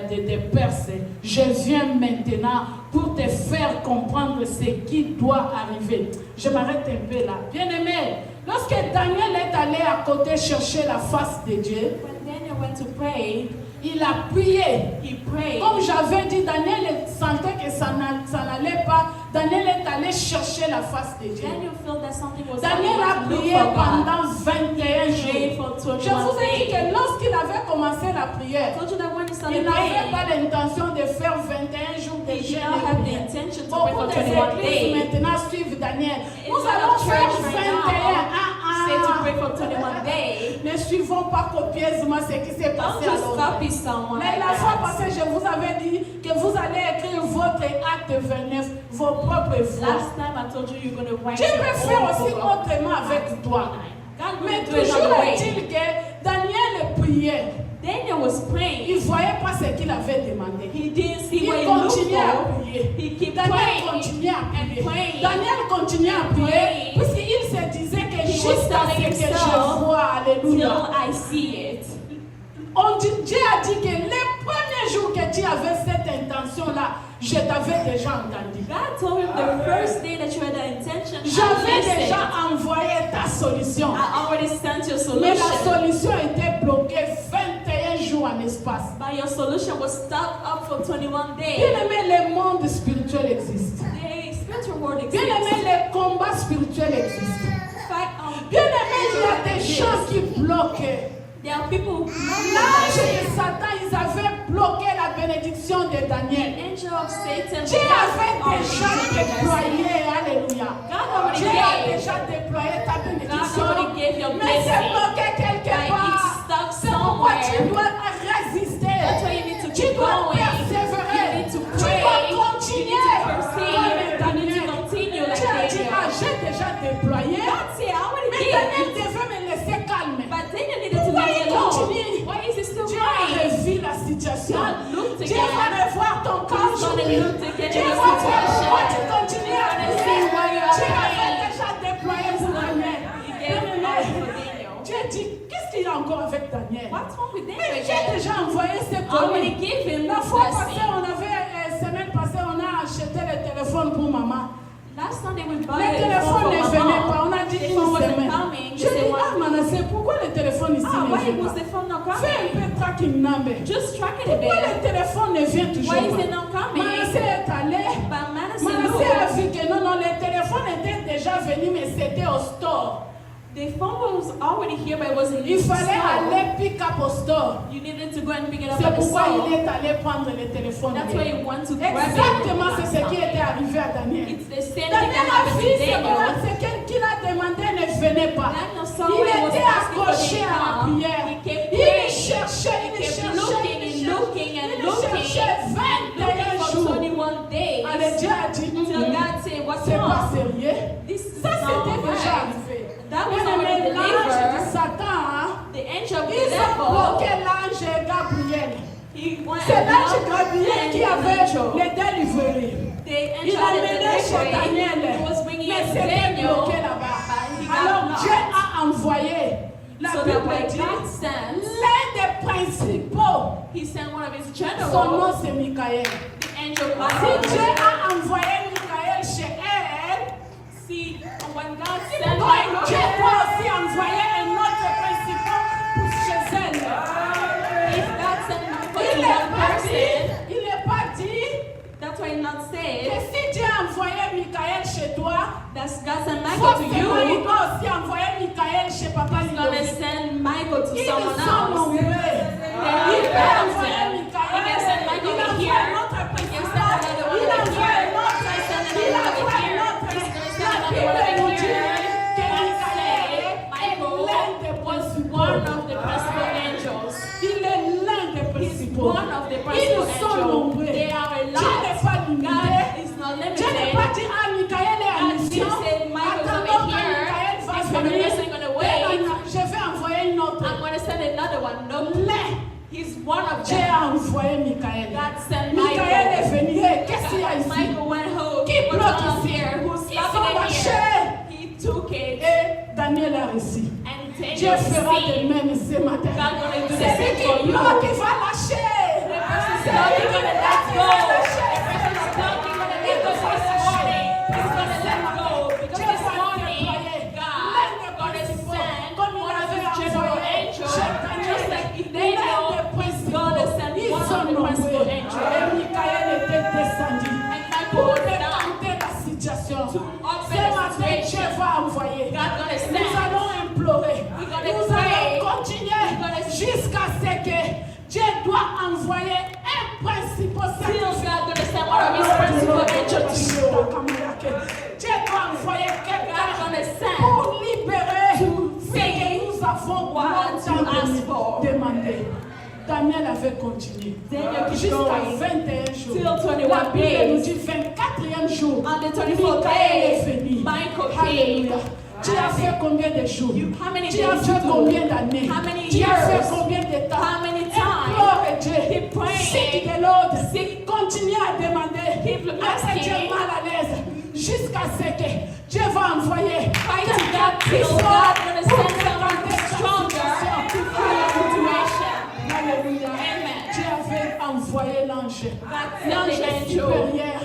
des Perses. Je viens maintenant pour te faire comprendre ce qui doit arriver. Je m'arrête un peu là. Bien-aimé, lorsque Daniel est allé à côté chercher la face de Dieu, When Daniel went to pray, il a prié. he prayed. Comme j'avais dit, Daniel sentait que ça n'allait pas. Daniel est allé chercher la face de Dieu. Daniel felt that something was Daniel a happening. prié pendant 21 Prayed jours. for Je vous 21 ai dit days. que lorsqu'il avait commencé la prière, I told you that when he il started n'avait praying, pas l'intention de faire 21 jours de he did jeûne not et have the prière. intention to pray Beaucoup for des 21 églises days. maintenant suivent Daniel. Nous It's allons not a faire church right 21. now. Say to pray for 21 days. Ne suivons pas copieusement ce qui s'est Don't passé à just l'autre. copy someone Mais like la fois that. passée, je vous avais dit que vous allez écrire votre acte 29, vos propres voix. Last time I told you you're going to write Dieu your peut faire own aussi book of autrement avec toi. God Mais will do it toujours another way. est-il que Daniel priait. Daniel was praying. Il ne voyait pas ce qu'il avait demandé. He didn't see Il what he looked continuait à for. prier. He kept Daniel praying continuait à prier. and praying. Daniel continuait à prier praying. puisqu'il se disait que He was jusqu'à ce telling que je himself vois, alléluia. till I see it. Dieu a dit que les premiers jours que tu avais cette intention-là, je t'avais déjà entendu. God told him the first day that you had the intention, J'avais I déjà listened. envoyé ta solution. I already sent your Mais la solution. solution était bloquée 21 jours en espace. But your solution was stuck up for 21 Bien days. aimé, le monde spirituel existe. The spiritual world Bien exists. aimé, les combats spirituels existent. In fact, Bien aimé, il y a des gens qui bloquent. there are people who L'ange de Satan, ils avaient bloqué la bénédiction de Daniel. angel of Satan. Dieu avait blocked déjà our déployé, alléluia. God already Dieu a gave. déjà déployé ta God bénédiction. already gave your Mais c'est blessing. bloqué quelque Like part. it's stuck C'est pourquoi tu somewhere. dois résister. That's why you need to Tu keep dois going. persévérer. You need to Tu pray. dois You continuer. need to Comme proceed. You need Daniel. to continue like Tu as dit, ah, Daniel. j'ai déjà déployé. God said, I already Mais Daniel did. devait me laisser calme. But Daniel needed to Pourquoi leave il me alone. continue? Why is he still Dieu a crying? revu la situation. God looked Dieu va again. revoir ton cas He's gonna aujourd'hui. look again Dieu at your va voir pourquoi tu situation. continues à He's gonna prier. see why you are Dieu avait praying. déjà déployé pour Daniel. He gave life for Daniel. Dieu dit, qu'est-ce qu'il y a encore avec Daniel? What's wrong with Mais Daniel j'ai again? déjà envoyé ses I already colis. gave him La the fois passée, blessing. on avait, semaine passée, on a acheté le téléphone pour maman. Last Sunday we bought Le a phone téléphone for ne my venait pas. mom. On a dit The une phone wasn't semaine. coming. Je They dis, said, ah, Manasseh, pourquoi le téléphone ici ah, ne why vient was pas? the phone not Fais un coming? peu tracking number. Just track it a Pourquoi le bit. téléphone ne vient toujours Why is pas? it not coming? Manasseh est allé. But Manasseh Manasseh a looked. vu que non, le téléphone était déjà venu, mais c'était au store. The phone was already here, but it wasn't Il in the fallait store. aller pick up au store. You needed to go and pick it up C'est at the pourquoi store. il est allé prendre le téléphone. That's why you want to grab it. Exactement, c'est ce qui était arrivé à Daniel. It's the same thing Daniel that a happened vu, to c'est Daniel. voilà, ce qu'il a demandé ne venait pas. Daniel saw Il what he was était asking for accroché the à la income. prière. He kept Il praying. cherchait, He kept looking and looking and il looking. cherchait 21 Looking for jours. 21 days. Allez, Dieu a dit, Till God said, what's c'est pas wrong? sérieux. This is Ça, not c'était déjà right. arrivé. That was Bien already aimé, l'ange de delivered. Satan, hein, The angel of the ils ont devil. bloqué l'ange Gabriel. He went C'est and l'ange blocked Gabriel qui the avait angel. les délivrés. The Il angel a had mené chez delivery. Daniel. He was bringing Mais it to c'était Daniel. bloqué là-bas. But he got Alors blocked. Dieu a envoyé. La So that Bible when dit, God sent, l'un des principaux, he sent one of his son generals, nom c'est Michael. the angel Si Michael. Dieu a envoyé Michael chez elle, See, when God sent donc Michael, Dieu doit aussi envoyer un autre principal pour chez elle. if God sent Michael Il to n'est one pas person, dit, il n'est pas dit that's why not que said si Dieu a envoyé Michael chez toi, that God sent Michael to forcément il you. doit aussi envoyer Michael chez papa He's gonna Ludovic. send Michael to Ils someone sont else. nombreux. There Il are peut envoyer thousands. Michael. He can send Michael Il over envoie here. un autre He can principal. send another one Il over envoie here. un autre. He can send Il another envoie one un over autre. here. He's gonna La send Bible another nous one dit over here. que God Michael said est Michael l'un des was principaux. one of the principal angels. Il est l'un des He's principaux. one of the Ils principal sont angels. nombreux. They are a Dieu n'est lot. pas limité. God is not Dieu n'est pas limited. dit, ah, Michael est en God mission. didn't say Michael's Attendons over quand here. Michael va This one venir. person gonna wait. Je vais envoyer une autre. I'm gonna send another one. No, Mais he's one of Dieu them. a envoyé Michael. God sent Michael est Michael. venu. Hey, qu'est-ce qu'il y a ici? Michael went home. Qui What's bloque on ici? here? Who's Ils sont stopping it marchés. here? He took it. ici. And Dieu Daniel fera see de même ce matin. God gonna do the C'est lui same for qui you. bloque, qui va lâcher. The person's C'est not lui qui gonna bloque, let qui go. va The lâcher. person's not gonna let go this morning. He's gonna let go because Dieu this va morning déployer God l'un des gonna principaux, send comme il one of avait his general envoyé angels, Michael. just like L'un Daniel des is principaux. gonna send Ils one sont of the principal nombreux. angels. Et Michael était descendu And Michael pour was down. décanter la situation. open Ce the matin, Dieu situation. va envoyer. God gonna Nous send. allons implorer. We're gonna Nous pray. allons continuer We're gonna- jusqu'à ce que Dieu doit envoyer un principal Till God sacrifice. gonna send one of his principal angels to you. Dieu doit envoyer God quelqu'un gonna send pour libérer to ce que nous avons what to ask for. demandé. Daniel avait continué Daniel keep jusqu'à going 21 jours. till 21 La Bible nous days. dit 24e jour. On the 24th Michael est day, venu. Michael came. Alléluia. Tu as fait combien de jours? How many Tu as days fait to do? combien d'années? How many Tu as fait years? combien de temps? How many times? Implore Dieu. Keep praying. Seek the Lord. Seek. Continue à demander. Keep Laissez asking. Dieu mal à l'aise. Jusqu'à ce que Dieu va envoyer Pray to quelqu'un God qui till soit God gonna pour send someone décanter ta stronger situation. to fill your situation. Alléluia. Amen. Dieu avait envoyé l'ange. God L'ange sent the angel. supérieur.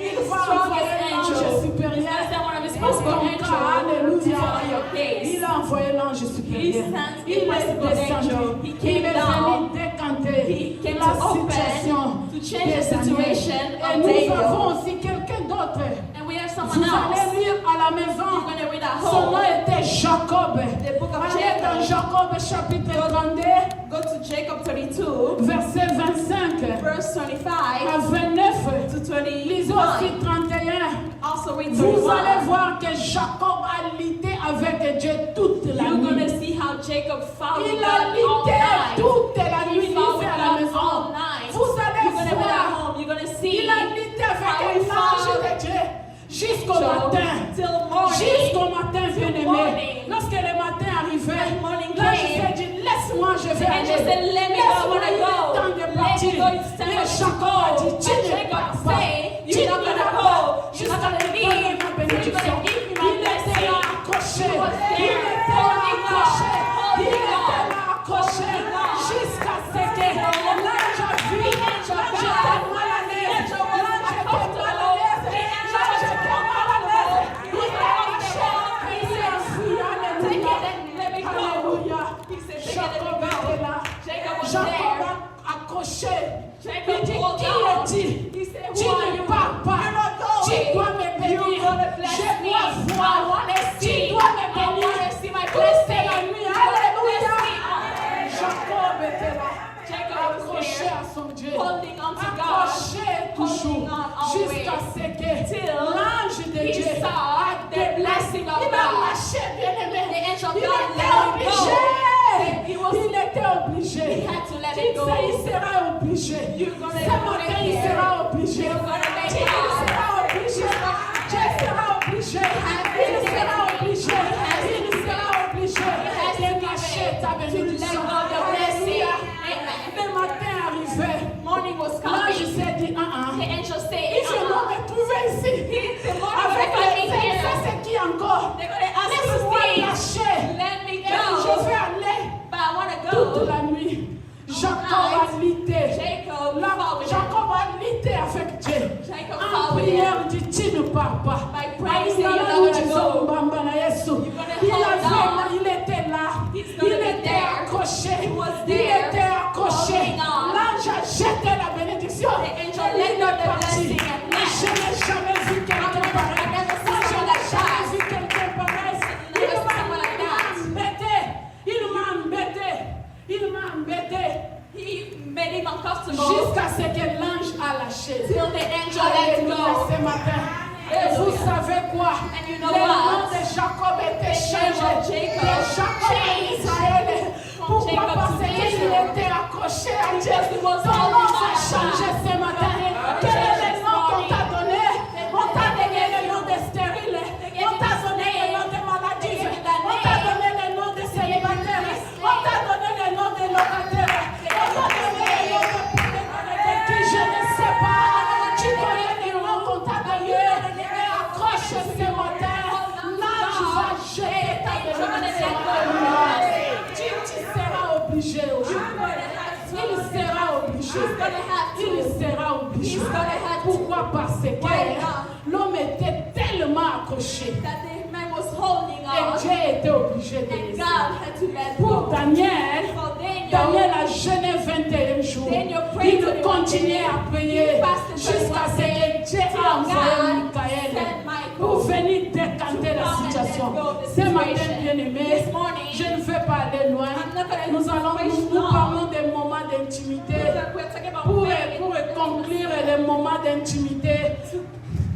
Il va Strongest envoyer l'ange angel. He's supérieur. gonna send one of his Pour principal ton angels cas. to Alléluia. follow your case. Il a envoyé l'ange He supérieur. sent a Il est principal descendu. angel. He Il came est down. venu décanter He came la to open, situation to change the des situation Daniel. of Et nous Daniel. avons aussi quelqu'un d'autre. And we have Vous someone else. allez lire à la maison. You're going to read at Son nom home. était Jacob. The book of Allez dans Jacob. Jacob chapitre 32, Go to Jacob 32, verset 25 verse 25 à 29. to Lisez aussi 29. 31. Also read Vous allez 31. voir que Jacob a lutté avec Dieu toute la You're going nuit. to see how Jacob fought with Il a God all lutté night. toute la nuit. He fought Lisez with à la God maison. all night. Vous You're allez going to read at voir. home. You're going to see Il a lutté how avec he l'ange fought de Dieu jusqu'au so, matin. till morning. Jusqu'au matin, bien-aimé. morning. Lorsque le matin arrivait, When morning l'ange came, s'est dit, laisse-moi, je vais The angel aller. said, let me go, I Laisse-moi, wanna il est go. temps de Let me partir. go, it's time Mais to Jacob a dit, go. tu But ne Jacob pars pas. said, Tu you're ne not gonna pars go. pas. You're Jusqu'à not gonna ce leave. que ma bénédiction. You're gonna give me my Il était blessing. là accroché. He was Il there, était là holding accroché. on, Il holding était on, là accroché. holding on. Jusqu'à ce que l'ange a vu. L'ange était mal à l'aise. L'ange était mal à l'aise. L'ange était mal à l'aise. Il est accroché. Il s'est enfui. Alléluia. Alléluia. Jacob était là. Jacob was Jacob there. a accroché. Jacob Il dit, hold qui on. est-il? He said, Tu who are ne you? pars pas. You're not going. Tu dois me bénir. You're gonna bless Je me. dois I voir. wanna Tu see. dois me I bénir. wanna see my Toute blessing. la nuit. You wanna Alléluia. bless me. Jacob était là. Jacob was Accroché there. à son Dieu. Holding on to God. Accroché toujours. Holding on always. Jusqu'à ce que Till l'ange de he Dieu saw a the blessing of Il a God. lâché, bien-aimé. The angel of Il God était let him obligé. He was- Il était obligé. He had to let Tu it go. sais, il sera obligé. You're gonna Ce do matin, it il here. sera obligé. You're gonna make Tu it il out. sera obligé. Dieu sera obligé. Il sera obligé. Il sera obligé. De lâcher ta bénédiction. Let go of your blessing. Alléluia. Amen. Le matin arrivait. Morning was L'ange coming. s'est dit, The angel said, il se doit me trouver ici. The morning Avec was les coming here. ça c'est qui encore? They're gonna ask Laisse-moi me to lâcher. Let me Et je go. vais aller But I want to toute go. la nuit. Jacob a lutté. Jacob Là, fought with Jacob a lutté avec Dieu. Jacob En fought with prière, him. il dit, tu ne pars pas. By prayer, Il you're not a gonna dit, go. Bamba na Yesu. gonna Il hold avait on. là, il était là. He's Il gonna be était there. accroché. He was Il there, était accroché. holding on. L'ange a jeté la bénédiction. The angel Et let il go est the parti. blessing and left. Je n'ai jamais vu quelqu'un pareil. I've never seen Je someone n'ai like jamais that. vu quelqu'un pareil. Never seen someone like that. Il m'a embêté. Il m'a embêté. He made him uncomfortable Jusqu'à ce que l'ange a lâché. till the angel let Alléluia go. ce matin. Et vous savez quoi? And you know Le nom what? de Jacob était The changé. name of Jacob De Jacob à changed Israël. from Pourquoi? Jacob Parce to qu'il Israel. était accroché à Dieu. Because he was Ton nom holding va on. changer ce matin. Quel est le nom qu'on t'a donné? On t'a donné le nom de stérile. On t'a donné le nom de maladie. On t'a donné le nom de célibataire. On t'a donné le nom de locataire. On t'a donné le nom de qui je ne sais pas. Tu connais le nom qu'on t'a donné. Et accroche ce matin. L'ange va jeter ta bénédiction. obligé aujourd'hui. Il sera obligé. Il sera obligé. Pourquoi? Parce que l'homme était tellement accroché. That the man was holding Et on, Dieu était obligé de and laisser. God had to let Pour go. Daniel, For Daniel, Daniel a jeûné 21 jours. Daniel prayed Il 21 continuait à prier He fasted jusqu'à ce 21 que Dieu a envoyé God Michael sent Michael pour venir décanter la come and situation. let go of the Ce matin, situation. bien-aimé, This morning, je ne veux pas aller loin. I'm not gonna Nous situation parlons des moments d'intimité. We're talking about Pour praying conclure les moments d'intimité, to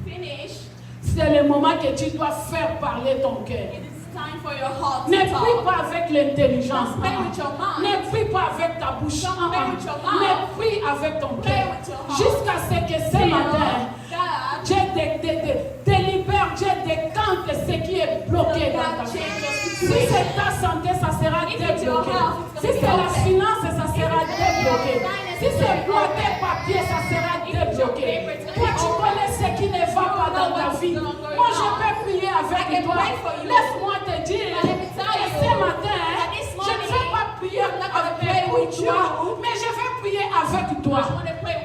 finish. c'est le moment que tu dois faire parler ton cœur. It is time for your heart Ne to prie talk. pas avec l'intelligence. Don't pray with your mind. Ne prie pas avec ta bouche. Don't pray with your mouth. Ne prie avec ton Pray cœur. with your heart. Jusqu'à ce que ce matin, God, Dieu délibère, Dieu décante ce qui est bloqué dans ta vie. Si c'est ta santé, ça sera débloqué. Si c'est la finance, ça sera débloqué. Si c'est bloqué papier, ça sera débloqué. Toi, tu connais ce qui ne va pas dans ta vie. Moi, je peux prier avec toi. Laisse-moi te dire que ce matin, je ne vais pas prier avec toi, mais je vais prier avec toi.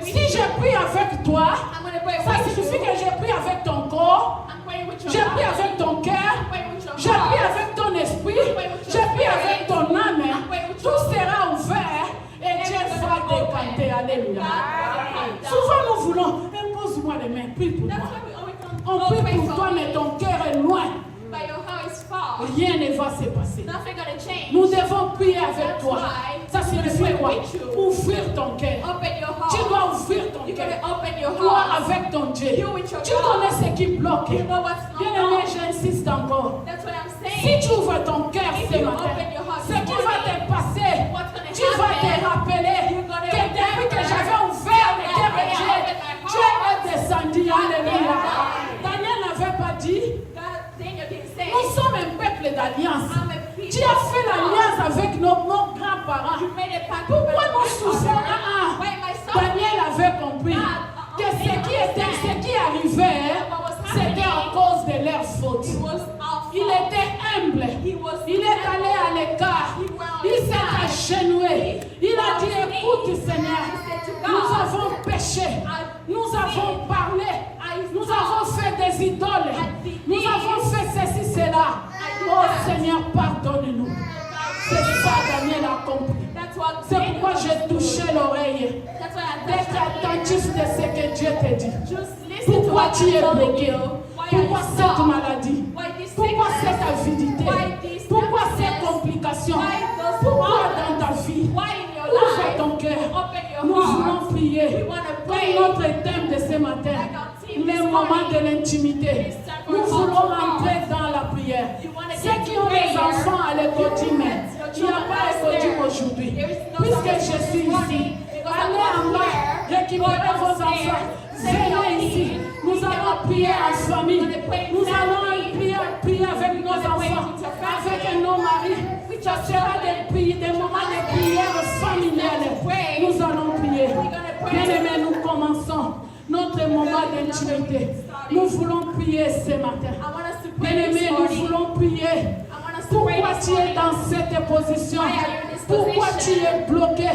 Si je prie avec toi, ça signifie que je prie avec ton corps, je prie avec ton cœur, je prie avec ton esprit, je prie avec ton âme. Tout sera ouvert et Dieu va décanter. Alléluia. Souvent nous voulons, impose-moi les mains, prie pour moi. On prie pour toi, mais ton cœur est loin. Rien ne va se passer. Nous devons prier avec toi. Ça signifie quoi? Ouvrir ton cœur. Tu dois ouvrir ton cœur. Toi avec ton Dieu. Tu connais ce qui bloque. Bien-aimé, j'insiste encore. Si tu ouvres ton cœur ce matin, ce qui va te passer, tu vas te rappeler que depuis que j'avais ouvert le cœur de Dieu, Dieu est descendu. Alléluia. Daniel n'avait pas dit, nous sommes un peuple d'alliance. Tu as fait l'alliance avec nos grands-parents. Pourquoi nous souffrons? Daniel avait compris que ce qui arrivait, c'était à cause de leur faute. Il était humble. Il est allé à l'écart. Il s'est agenouillé. Il a dit, écoute Seigneur, nous avons péché. Nous avons parlé. Nous avons fait des idoles. Nous avons fait ceci, cela. Oh Seigneur, pardonne-nous. C'est ça Daniel a compris. C'est pourquoi j'ai touché l'oreille. D'être attentif de ce que Dieu te dit. Pourquoi tu es bloqué? Pourquoi cette maladie? Pourquoi cette avidité? Pourquoi ces complications? Pourquoi dans ta vie? Ouvre ton cœur. Nous voulons prier. Comme notre thème de ce matin, les moments de l'intimité. Nous voulons entrer dans la prière. Ceux qui ont des enfants à l'école, mais il n'y a pas d'école aujourd'hui. Puisque je suis ici, allez en bas, récupérez vos enfants. Venez ici. Nous allons prier en famille. Nous allons prier avec nos enfants, avec nos maris. Ça sera des moments de prière familiale. Nous allons prier. Bien-aimés, nous commençons notre moment d'intimité. Nous voulons prier ce matin. Bien-aimés, nous voulons prier. Pourquoi tu es dans cette position? Pourquoi tu es bloqué?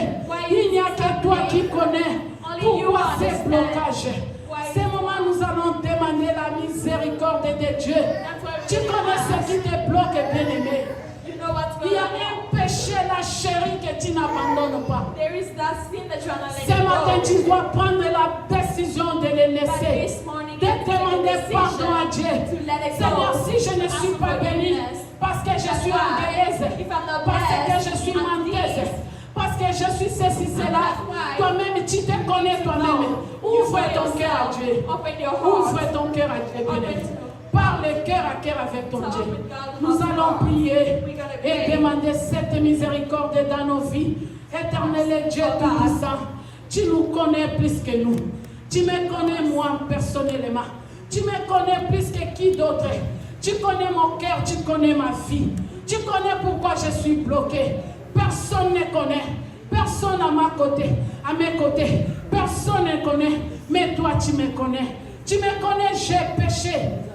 Il n'y a que toi qui connais. Pourquoi ces blocages? Ce moment, nous allons demander la miséricorde de Dieu. Tu connais ce qui te bloque, bien-aimé. Il y a un péché, la chérie, que tu n'abandonnes pas. Ce matin, tu dois prendre la décision de le laisser. De demander pardon à Dieu. Seigneur, si je ne suis pas bénie, parce que je suis orgueilleuse, parce que je suis menteuse, parce que je suis ceci, cela, toi-même, tu te connais toi-même. Ouvre ton cœur à Dieu. Ouvre ton cœur à Dieu, bien-aimé. Parle cœur à cœur avec ton Dieu. Nous allons prier et demander cette miséricorde dans nos vies. Éternel Dieu tout-puissant, tu nous connais plus que nous. Tu me connais moi personnellement. Tu me connais plus que qui d'autre. Tu connais mon cœur, tu connais ma vie. Tu connais pourquoi je suis bloqué. Personne ne connaît. Personne à mes côtés. Personne ne connaît. Mais toi, tu me connais. Tu me connais, j'ai péché.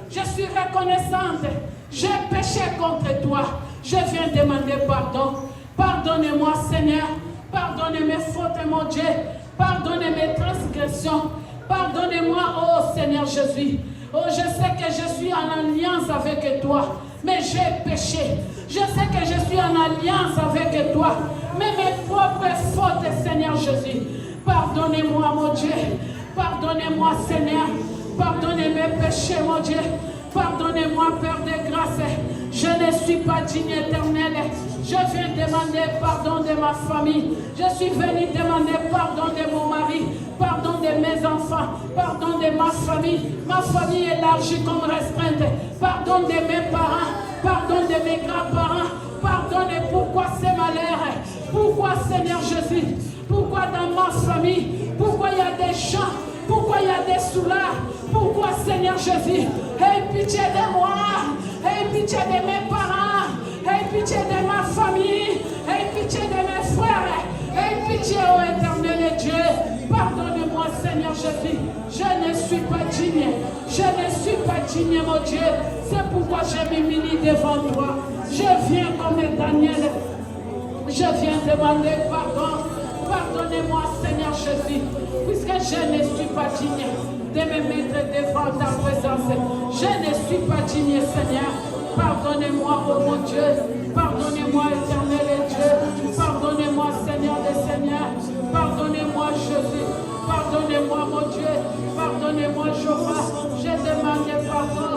Je suis reconnaissante. J'ai péché contre toi. Je viens demander pardon. Pardon Pardonnez-moi, Seigneur. Pardonnez mes fautes, mon Dieu. Pardonnez mes transgressions. Pardonnez-moi, oh Seigneur Jésus. Oh, je sais que je suis en alliance avec toi, mais j'ai péché. Je sais que je suis en alliance avec toi, mais mes propres fautes, Seigneur Jésus. Pardonnez-moi, mon Dieu. Pardonnez-moi, Seigneur. Pardonnez mes péchés, mon Dieu. Pardonnez-moi, Père de grâce. Je ne suis pas digne, Éternel. Je viens demander pardon de ma famille. Je suis venu demander pardon de mon mari, pardon de mes enfants, pardon de ma famille. Ma famille est élargie comme restreinte. Pardon de mes parents, pardon de mes grands-parents. Pardonnez pourquoi ces malheurs. Pourquoi, Seigneur Jésus? Pourquoi dans ma famille? Pourquoi il y a des gens? Pourquoi il y a des soulards? Pourquoi, Seigneur Jésus? Aie pitié de moi. Aie pitié de mes parents. Aie pitié de ma famille. Aie pitié de mes frères. Aie pitié, ô éternel Dieu. Pardonnez-moi, Seigneur Jésus. Je ne suis pas digne. Je ne suis pas digne, mon Dieu. C'est pourquoi je m'humilie devant toi. Je viens comme Daniel. Je viens demander pardon. Pardonnez-moi, Seigneur Jésus, puisque je ne suis pas digne de me mettre devant ta présence. Je ne suis pas digne, Seigneur. Pardonnez-moi, oh mon Dieu. Pardonnez-moi, éternel Dieu. Pardonnez-moi, Seigneur des Seigneurs. Pardonnez-moi, Jésus. Pardonnez-moi, mon Dieu. Pardonnez-moi, Jéhovah. Je demande pardon.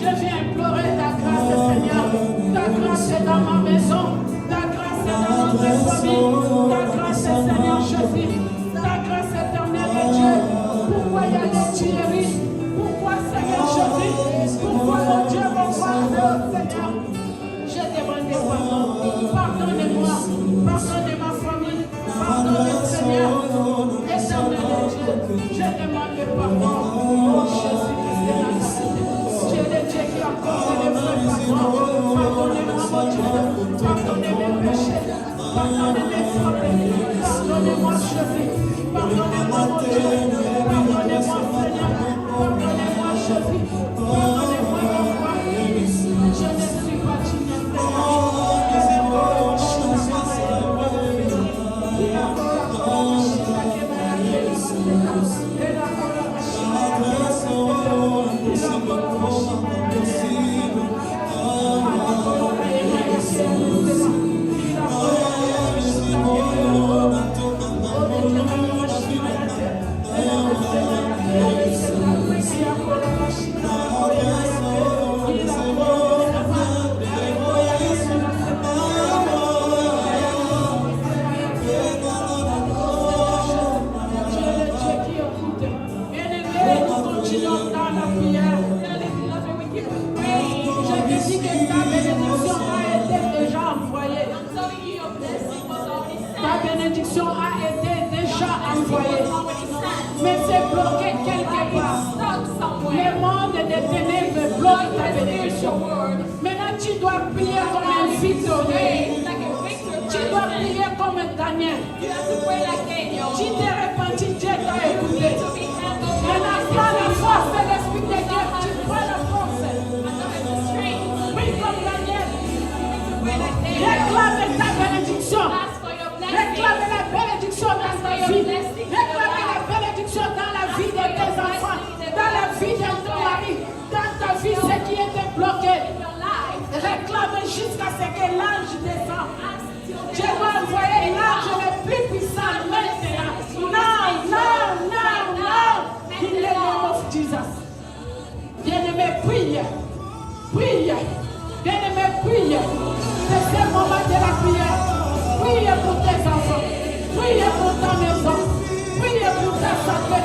Je viens implorer ta grâce, Seigneur. Ta grâce est dans ma maison. Ta grâce est dans notre famille. Ta grâce, Seigneur Jésus. Ta grâce éternelle, Dieu. Pourquoi il y a des tueries? Pourquoi, Seigneur Jésus? Pourquoi, mon Dieu, mon Père, Seigneur? Je demande pardon. Pardonnez-moi. Pardonnez ma famille. Pardonnez, Seigneur. Éternel Dieu. Je demande pardon. Oh Jésus-Christ de Nazareth. Dieu le Dieu qui accorde les vrais pardons. Pardonnez-moi, mon Dieu. Pardonnez mes péchés. Pardonnez mes fautes. Pardonnez-moi, Jésus. Pardonnez-moi, mon Dieu. Pardonnez-moi, Seigneur. Pardonnez-moi, Jésus. Pardonnez-moi, mon roi. Je ne suis pas digne, mais c'est bloqué quelque part. Le monde des ténèbres bloque ta bénédiction. Maintenant, tu dois prier comme un victorieux. Tu dois prier comme un Daniel. Tu t'es repenti, Dieu t'a écouté. Maintenant, prends la force de l'Esprit de Dieu. Tu prends la force. Prie comme Daniel. Réclame ta bénédiction. Réclame la bénédiction dans ta vie. Réclame la bénédiction dans la vie de tes enfants, dans la vie de ton mari, dans ta vie, ce qui était bloqué. Réclame jusqu'à ce que l'ange descende. Dieu va envoyer l'ange le plus puissant maintenant. Non. In the name of Jesus. Bien-aimé, prie. Prie. Bien-aimé, prie. C'est ce moment de la prière. Prie pour tes enfants. Prie pour ta maison. Prie pour ta santé.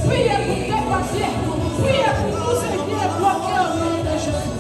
Prie pour tes papiers. Prie pour tout ce qui est bloqué au nom de Jésus.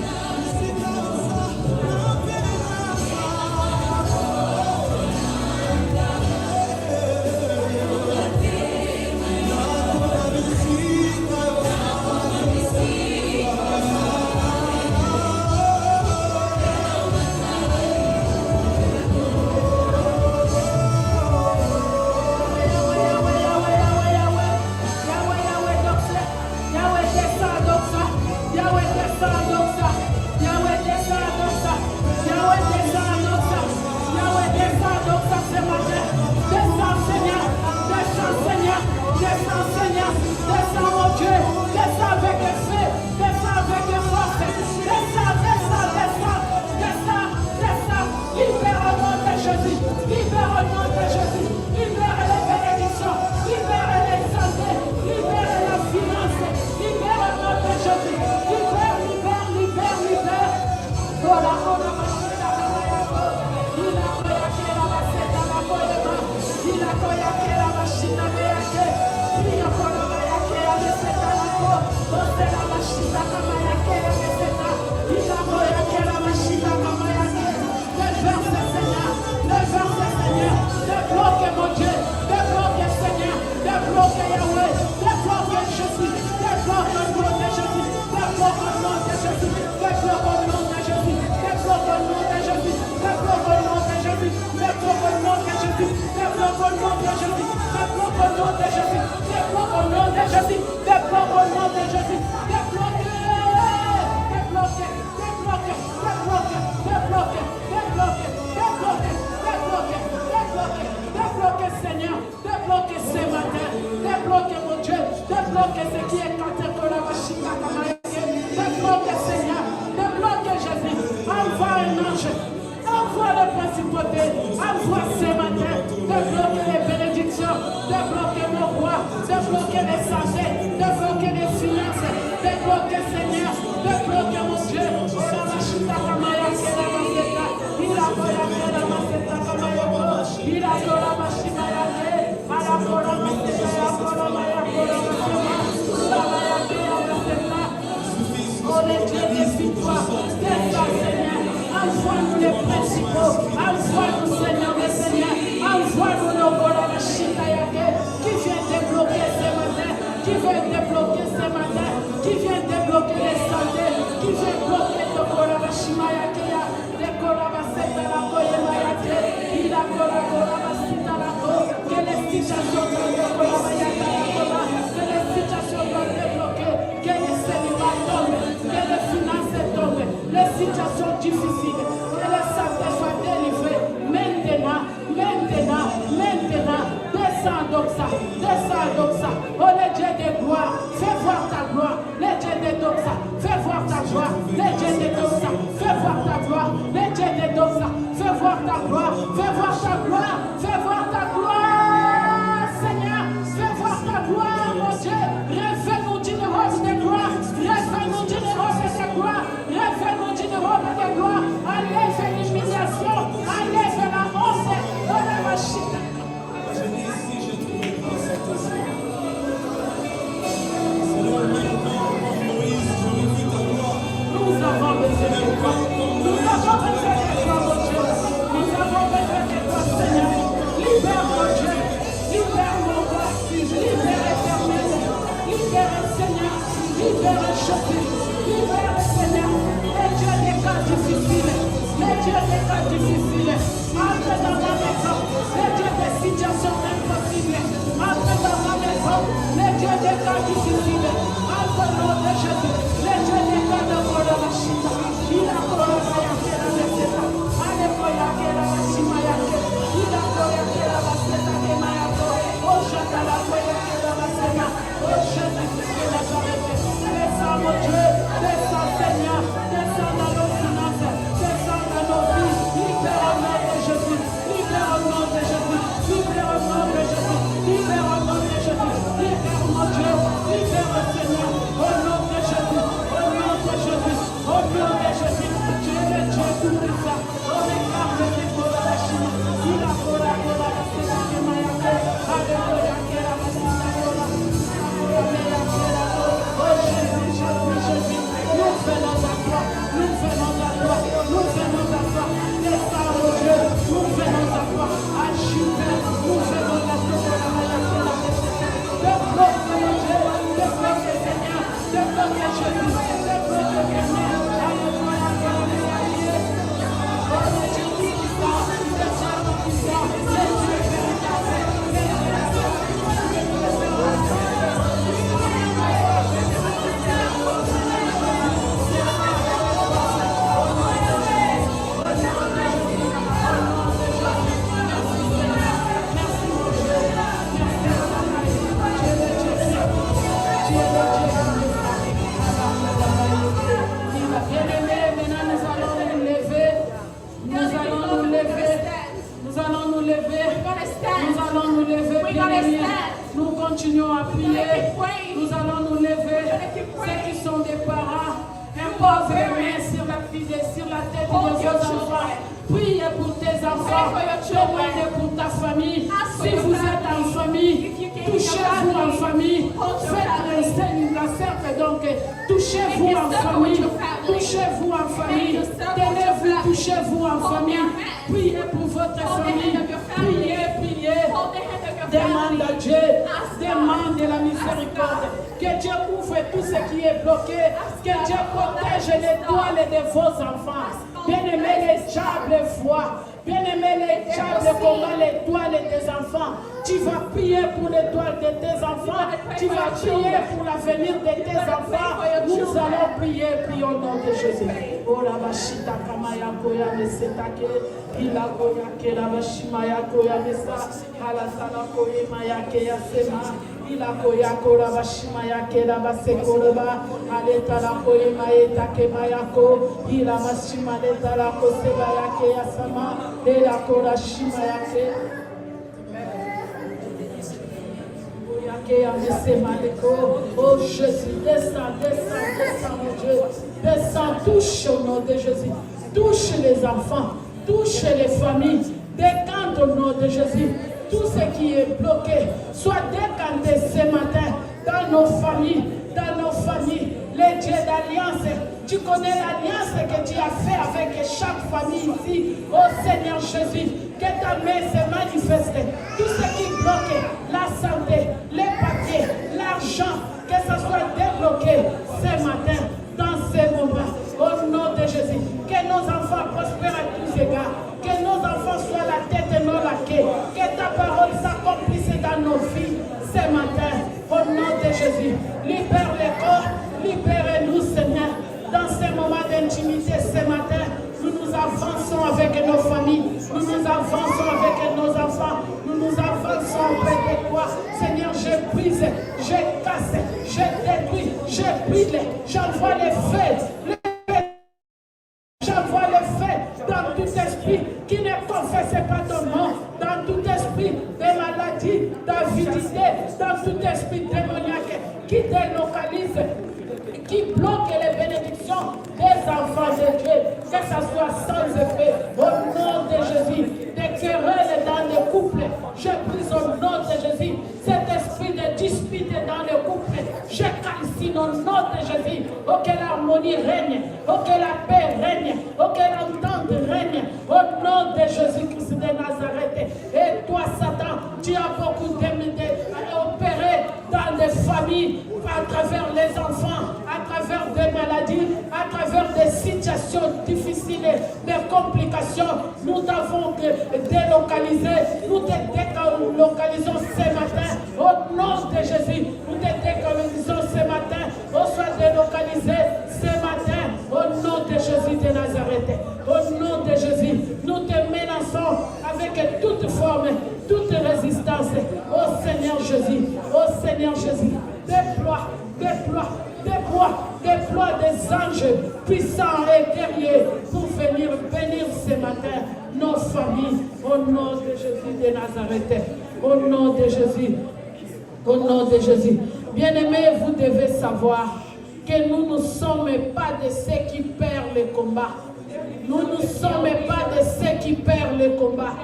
au nom de Jésus. Débloque au nom de Jésus. Débloque au nom de Jésus. Débloque au nom de Jésus. Débloque. Débloque. Débloque. Débloque. Débloque. Débloque. Débloque. Débloque. Débloque. Débloque, Seigneur. Débloque ce matin. Débloque, mon Dieu. Débloque ce qui est canté pour la machine à Kamaïke. Débloque, Seigneur. Débloque, Jésus. Envoie un ange. Envoie le principauté. Envoie ce matin. Débloque les bénédictions. Débloque nos rois. Débloque les santé. Débloque les finances. Débloque, Seigneur. Débloque, mon Dieu. Oh, la machine à Kamaïke, la maceta. Il a voyagé la maceta Kamaïko. Il a fait la machine à Yake. À la Kora maceta. À la Kora Mayakora maceta. La Mayake la maceta. Oh, les dieux des victoires. Descends, Seigneur. Envoie-nous les principaux. Envoie-nous, Seigneur, les seigneurs. Envoie-nous nos Kora machine à Yake. Qui vient débloquer ce matin. Qui vient débloquer ce matin. Qui vient débloquer les santé. Qui vient bloquer ton Kora machine à Yake. Les Kora maceta la Koye Mayake. Il a Kora maceta la Koye. Que les situations doivent Kora Mayake la Koye. Que les situations doivent débloquer. Que les célibats tombent. Que les finances tombent. Les situations difficiles. Que les santé soient délivrées. Maintenant. Maintenant. Maintenant. Descends donc ça. Descends donc ça. Oh les dieux de gloire. Fais voir ta gloire. Les dieux de Doxa. Fais voir ta gloire. Les dieux de Doxa. Fais voir ta gloire. Les dieux de Doxa. Fais voir ta gloire. Fais voir ta gloire. Fais voir ta gloire. Seigneur. Fais voir ta gloire, mon Dieu. Révèle-nous d'une robe de gloire. Révèle-nous d'une robe de gloire. Révèle-nous d'une robe de gloire. Enlève l'humiliation. Enlève la honte. Oh la machine. Je dis ici, je trouve grâce à tes yeux. Seigneur, maintenant, comme Moïse, je revis ta gloire. Nous avons besoin de toi. Nous avons besoin de toi, mon Dieu. Nous avons besoin de toi, Seigneur. Libère, mon Dieu. Libère, mon roi. Libère, éternel. Libère, Seigneur. Libère, Jésus. Libère, Seigneur. Les dieux des cas difficiles. Les dieux des cas difficiles. Entre dans la maison. Les dieux des situations impossibles. Entre dans la maison. Les dieux des cas difficiles. Entre le nom de Jésus. Les dieux des cas de la machine. Il a coloré la receta. Allez, coloré la machine. Il a coloré la receta de Mayato. Oh, je t'ai la coloré la receta. Oh, je t'ai fait la charrette. Descends, mon Dieu. Descends, Seigneur. Descends dans nos finances. Descends dans nos vies. Libère au nom de Jésus. Libère au nom de Jésus. Libère au nom de Jésus. Libère au nom de Jésus. Libère, mon Dieu. Libère, Seigneur. Au nom de Jésus. Au nom de Jésus. Au nom de Jésus. Tu es le Dieu tout puissant. On écarte les cours de la Chine. Il a pour la recette de Mayake. Alléluia, que la recette de la oh Jésus, Jésus, Jésus. Nous venons à toi. Nous venons à toi. Nous venons à toi. Descends, mon Dieu. Nous venons à toi. Agite. Nous venons à toi. Débloque, mon Dieu. Débloque, Seigneur. Débloque, Jésus. Débloque, Seigneur. Alléluia, que la recette. Oh, le Dieu puissant. Le Dieu puissant. Le Dieu véritable. Nous continuons à prier. Nous allons nous lever. Ceux qui sont des parents, imposez les mains sur la tête de vos enfants. Priez pour tes enfants. Demandez pour ta famille. Si vous êtes en famille, touchez-vous en famille. Faites la cercle donc. Touchez-vous en famille. Touchez-vous en famille. Tenez-vous, touchez-vous en famille. Priez pour votre famille. Priez, priez. Demande à Dieu, demande la miséricorde. Que Dieu ouvre tout ce qui est bloqué. Que Dieu protège les toiles de vos enfants. Bien-aimés, les diables voient. Bien-aimé, les diables combattent l'étoile des enfants. Tu vas prier pour l'étoile de tes enfants. Tu vas prier pour l'avenir de tes enfants. Nous allons prier, prions au nom de Jésus. Oh la bashita kamaya koya mesetake. Ila koya ke la bashimaya koya mesa. Hala sala koya maya ke ya sema. Ila koya kola bashimaya ke la basekoreba. Aleta la koya maeta ke mayako. Ila bashima leta la koseba ya ke ya sama. Ila kola shimaya ke. Oh Jésus, descends, mon Dieu. Descends, touche au nom de Jésus. Touche les enfants, touche les familles. Décante au nom de Jésus. Tout ce qui est bloqué, soit décanté ce matin dans nos familles, les dieux d'alliance. Tu connais l'alliance que tu as fait avec chaque famille ici. Oh Seigneur Jésus, que ta main se manifeste. Tout ce qui bloque la santé, les papiers, l'argent, que ça soit débloqué ce matin, dans ces moments. Au nom de Jésus, que nos enfants prospèrent à tous égards. Que nos enfants soient la tête et non la queue. Que ta parole s'accomplisse dans nos vies ce matin. Au nom de Jésus, libère les corps, libérez-nous Seigneur. Dans ces moments d'intimité ce matin, nous avançons avec nos familles, nous avançons avec nos enfants, nous avançons auprès de toi. Seigneur, je brise, je casse, je détruis, je brûle, j'envoie les feux. J'envoie le feu dans tout esprit qui ne confesse pas ton nom, dans tout esprit de maladie, d'avidité, dans tout esprit démoniaque qui délocalise, qui bloque les bénédictions des enfants de Dieu, que ça soit sans effet. Au nom de Jésus, des querelles dans les couples, je brise au nom de Jésus cet esprit de dispute dans les couples. Je calcine au nom de Jésus. Oh, que l'harmonie règne, oh, que la paix règne, oh, que l'entente règne. Au nom de Jésus-Christ de Nazareth. Et toi, Satan, tu as beaucoup opéré dans des familles, à travers les enfants, à travers des maladies, à travers des situations difficiles, des complications. Nous t'avons délocalisé, nous te délocalisons ce matin. Au nom de Jésus, nous te délocalisons ce matin. On soit délocalisé ce matin. Au nom de Jésus de Nazareth. Au nom de Jésus, nous te menaçons avec toute forme, toute résistance. Ô Seigneur Jésus, ô Seigneur Jésus, déploie des anges puissants et guerriers pour venir bénir ce matin nos familles. Au nom de Jésus de Nazareth. Au nom de Jésus. Au nom de Jésus. Bien-aimés, vous devez savoir que nous ne sommes pas de ceux qui perdent le combat. Nous ne sommes pas de ceux qui perdent le combat.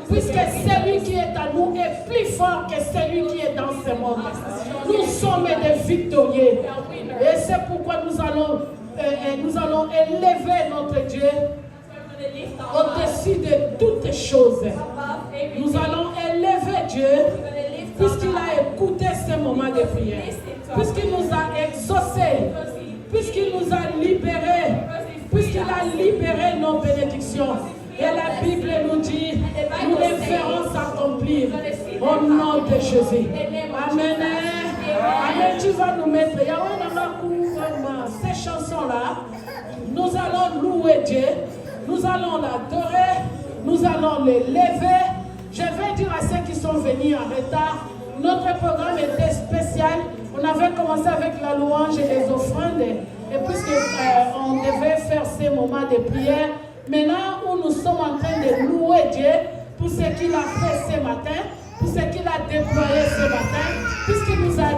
Puisque celui qui est à nous est plus fort que celui qui est dans ce monde. Nous sommes des victorieux. Et c'est pourquoi nous allons élever notre Dieu au-dessus de toutes choses. Nous allons élever Dieu puisqu'il a écouté ce moment de prière. Puisqu'il nous a exaucés. Puisqu'il nous a libérés. Puisqu'il a libéré nos bénédictions. Et la Bible nous dit, nous les ferons s'accomplir au nom de Jésus. Amen. Amen. Tu vas nous mettre. Ces chansons-là, nous allons louer Dieu, nous allons l'adorer, nous allons l'élever. Je vais dire à ceux qui sont venus en retard, notre programme était spécial. On avait commencé avec la louange et les offrandes. Et puisqu'on devait faire ces moments de prière, maintenant où nous sommes en train de louer Dieu pour ce qu'il a fait ce matin, pour ce qu'il a déployé ce matin, puisqu'il nous a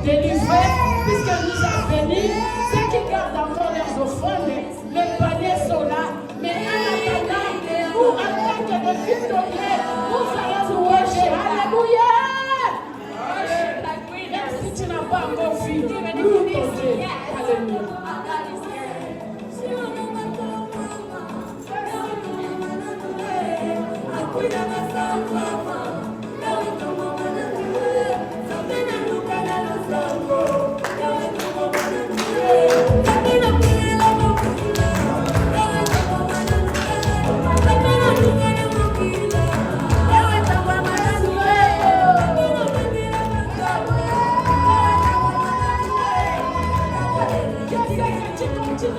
délivrés, puisqu'il nous a bénis, ceux qui gardent encore leurs offrandes, les paniers sont là. Mais en attendant, nous, en tant que des victorieux, nous allons louer Dieu. Alléluia! Même si tu n'as pas encore vu, loue ton Dieu. Alléluia. Thank you. Thank you.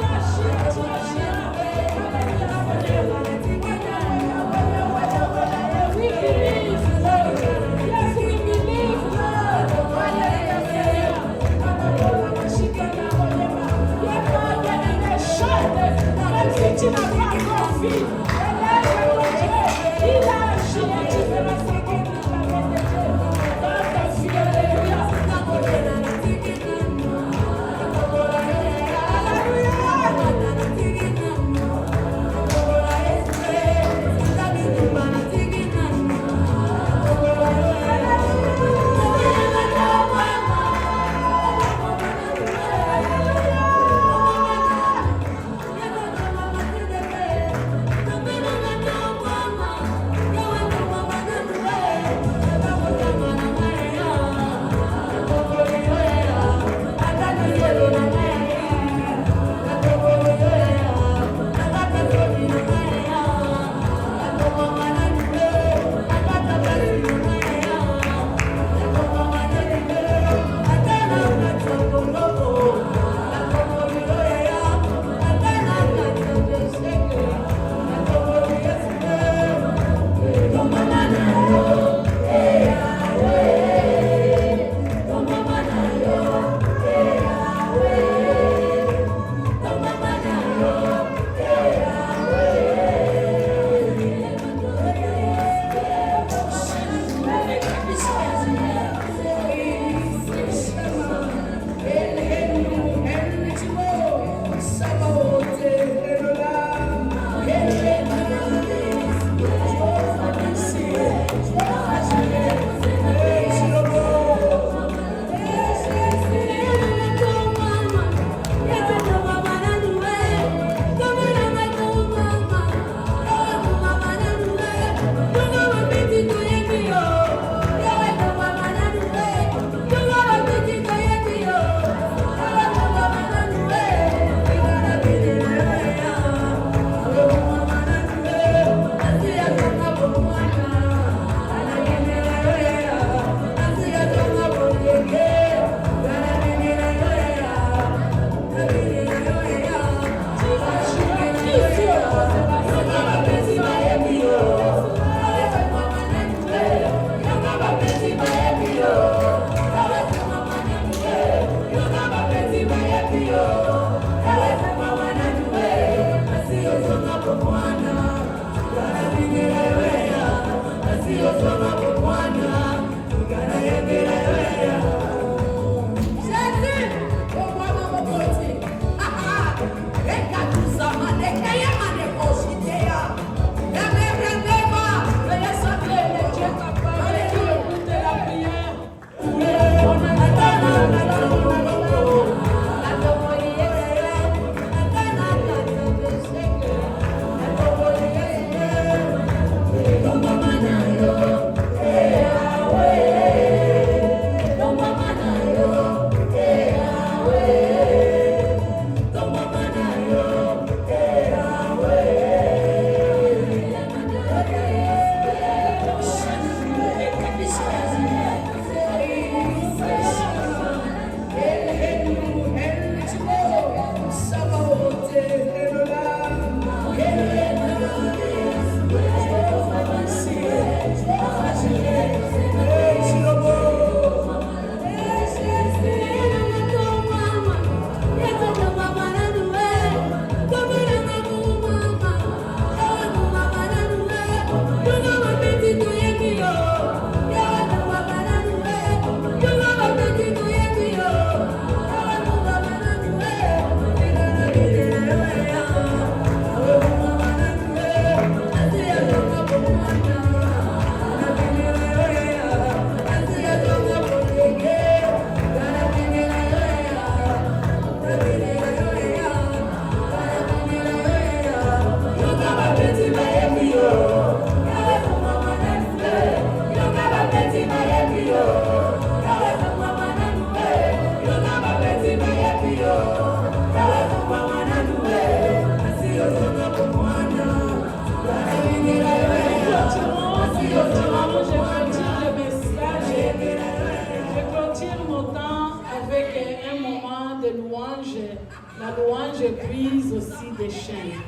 louange brise aussi des chaînes.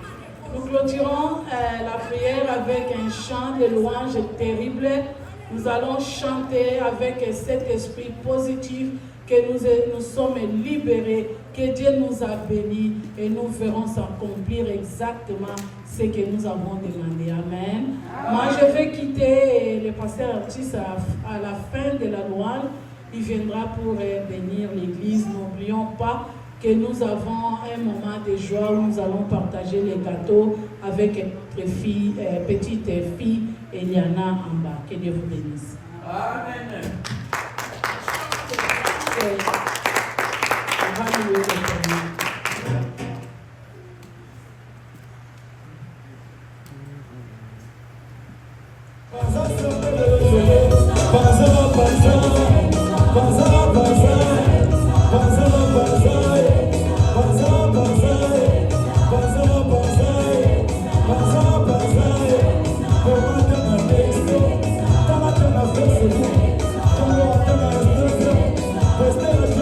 Nous clôturons la prière avec un chant de louange terrible. Nous allons chanter avec cet esprit positif que nous sommes libérés, que Dieu nous a bénis et nous verrons s'accomplir exactement ce que nous avons demandé. Amen. Moi, je vais quitter le pasteur artiste à la fin de la louange. Il viendra pour bénir l'église. N'oublions pas que nous avons un moment de joie où nous allons partager les gâteaux avec notre fille, petite fille Eliana en bas. Que Dieu vous bénisse. Amen. On va louer l'Éternel. Let's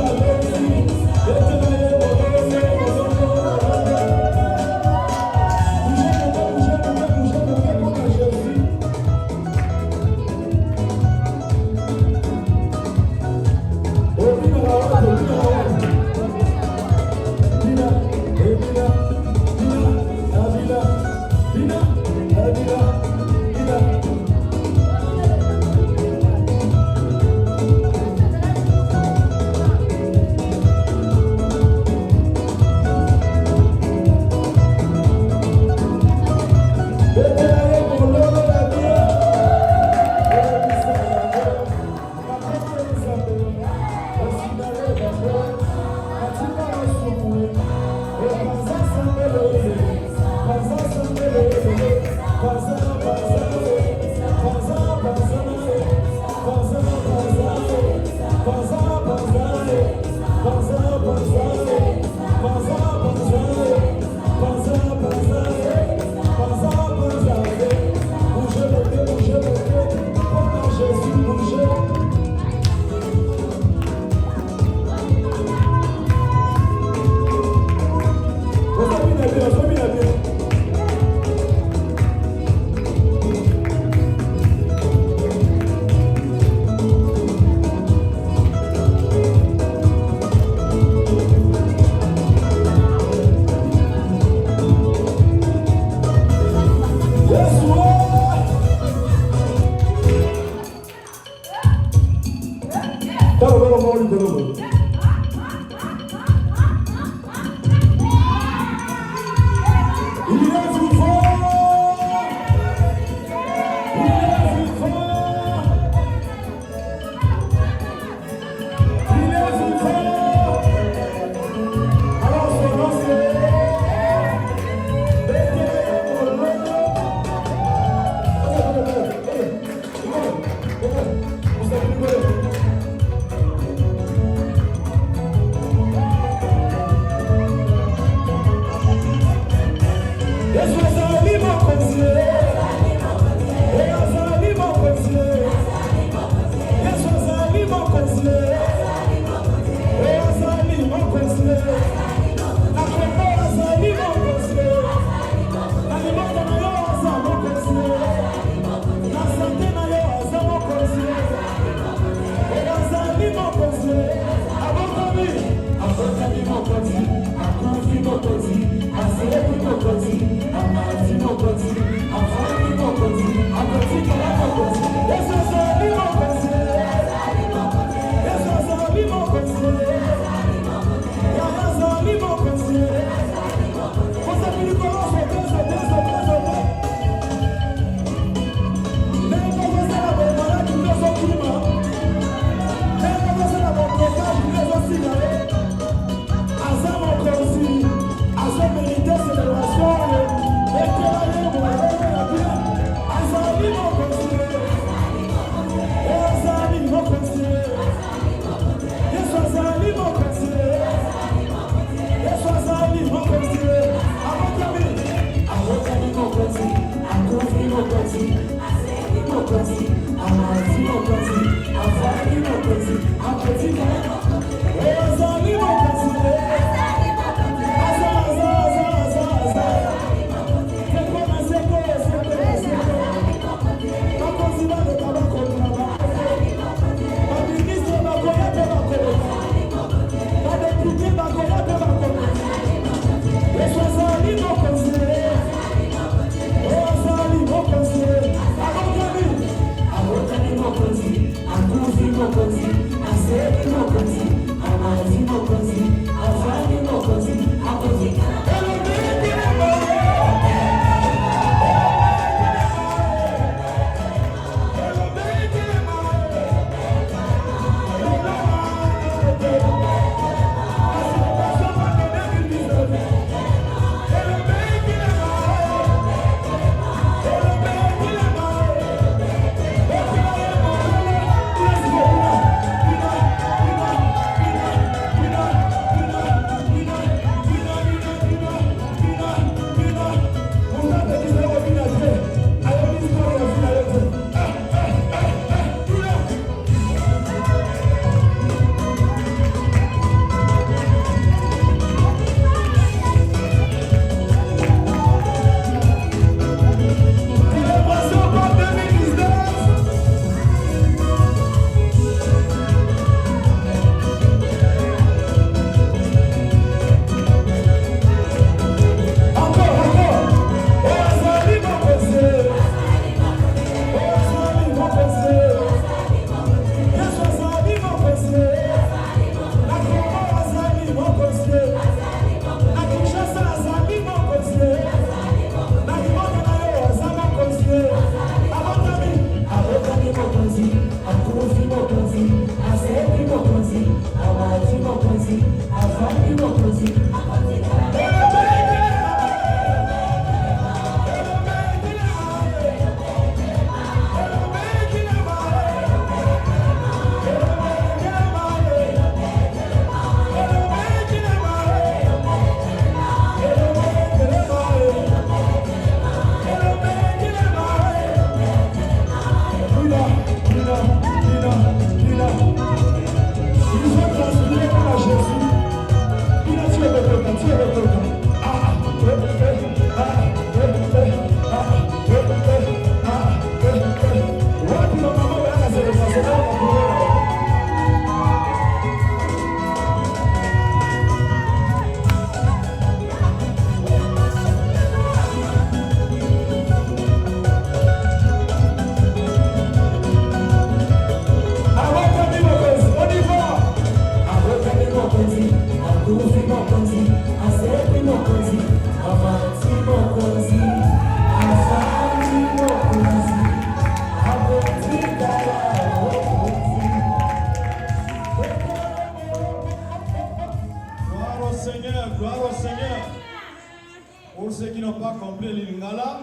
pour ceux qui n'ont pas compris le lingala,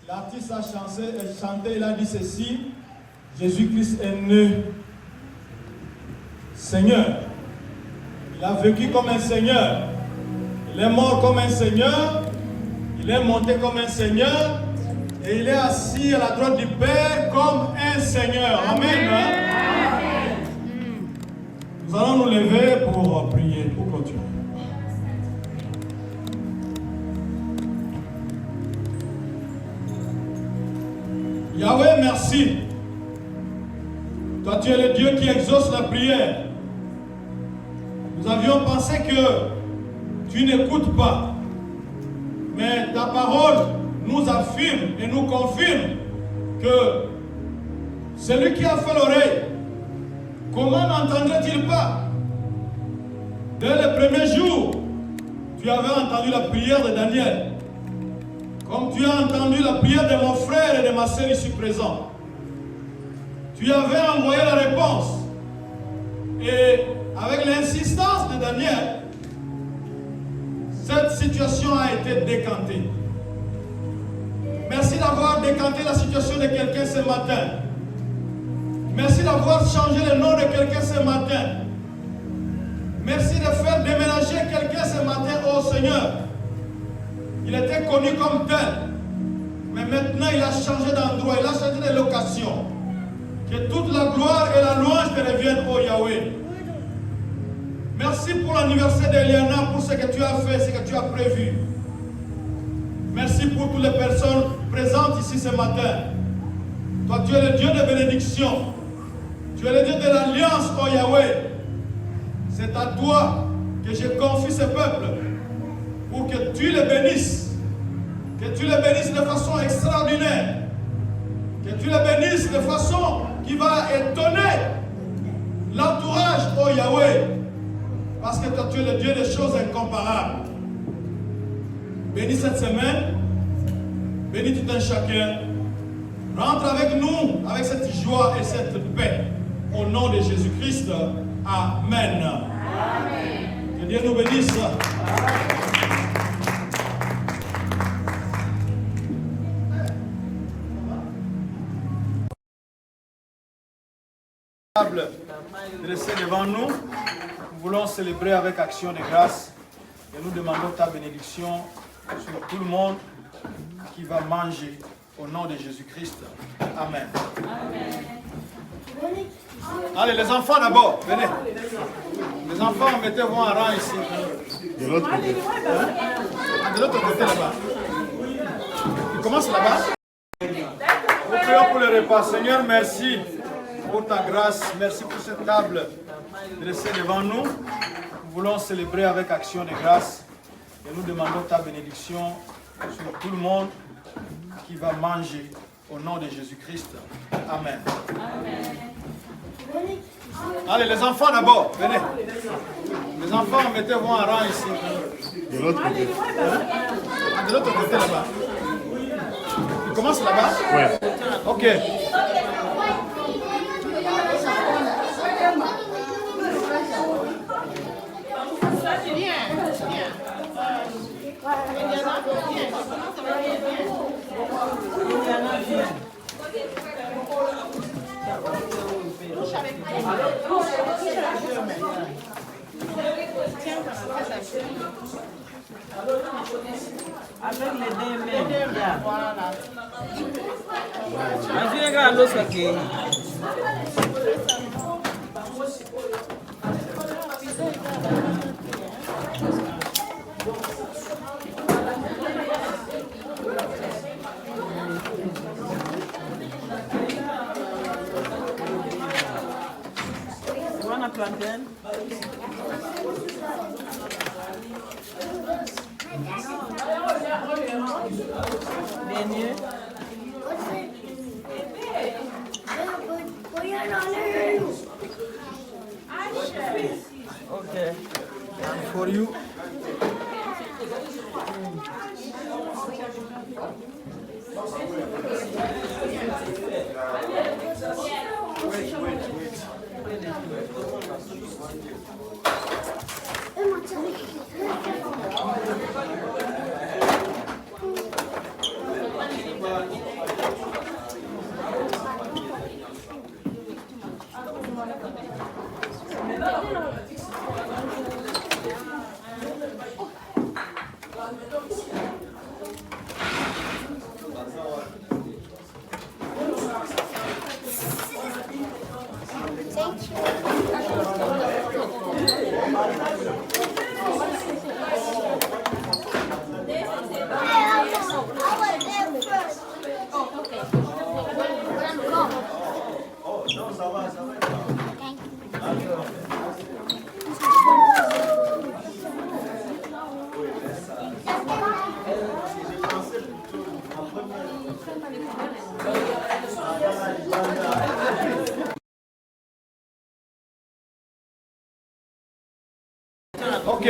l'artiste a chanté, il a dit ceci: Jésus-Christ est né Seigneur. Il a vécu comme un Seigneur. Il est mort comme un Seigneur. Il est monté comme un Seigneur. Et il est assis à la droite du Père comme un Seigneur. Amen. Amen. Nous allons nous lever pour prier, pour continuer. Yahweh, merci. Toi, tu es le Dieu qui exauce la prière. Nous avions pensé que tu n'écoutes pas. Mais ta parole nous affirme et nous confirme que celui qui a fait l'oreille, comment n'entendrait-il pas? Dès le premier jour, tu avais entendu la prière de Daniel. Comme tu as entendu la prière de mon frère et de ma sœur ici présents. Tu avais envoyé la réponse. Et avec l'insistance de Daniel, cette situation a été décantée. Merci d'avoir décanté la situation de quelqu'un ce matin. Merci d'avoir changé le nom de quelqu'un ce matin. Merci de faire déménager quelqu'un ce matin, oh Seigneur. Il était connu comme tel. Mais maintenant, il a changé d'endroit, il a changé de location. Que toute la gloire et la louange te reviennent, oh Yahweh. Merci pour l'anniversaire d'Eliana, pour ce que tu as fait, ce que tu as prévu. Merci pour toutes les personnes présentes ici ce matin. Toi, tu es le Dieu de bénédiction. Tu es le Dieu de l'alliance, oh Yahweh. C'est à toi que je confie ce peuple pour que tu les bénisses. Que tu les bénisses de façon extraordinaire. Que tu les bénisses de façon qui va étonner l'entourage, oh Yahweh. Parce que toi, tu es le Dieu des choses incomparables. Bénis cette semaine. Bénis tout un chacun. Rentre avec nous, avec cette joie et cette paix. Au nom de Jésus-Christ. Amen. Amen. Que Dieu nous bénisse. Dressée devant nous, nous voulons célébrer avec action de grâce et nous demandons ta bénédiction sur tout le monde qui va manger au nom de Jésus-Christ. Amen. Amen. Allez, les enfants d'abord, venez. Les enfants, mettez-vous en rang ici. De l'autre côté. De l'autre côté là-bas. Il commence là-bas. Nous prions pour le repas. Seigneur, merci pour ta grâce. Merci pour cette table dressée devant nous. Nous voulons célébrer avec action de grâce et nous demandons ta bénédiction sur tout le monde qui va manger au nom de Jésus-Christ. Amen. Amen. Allez, les enfants d'abord, venez. Les enfants, mettez-vous en rang ici. De l'autre côté. De l'autre côté là-bas. Il commence là-bas? Oui. Ok. Avec les deux mains. Voilà. Vas-y, regarde l'autre qui. Plantain. Menu. Okay. And for you. Wait. Ok.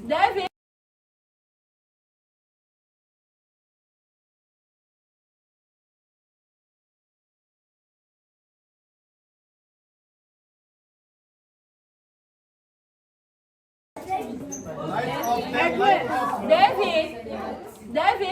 David. David. David.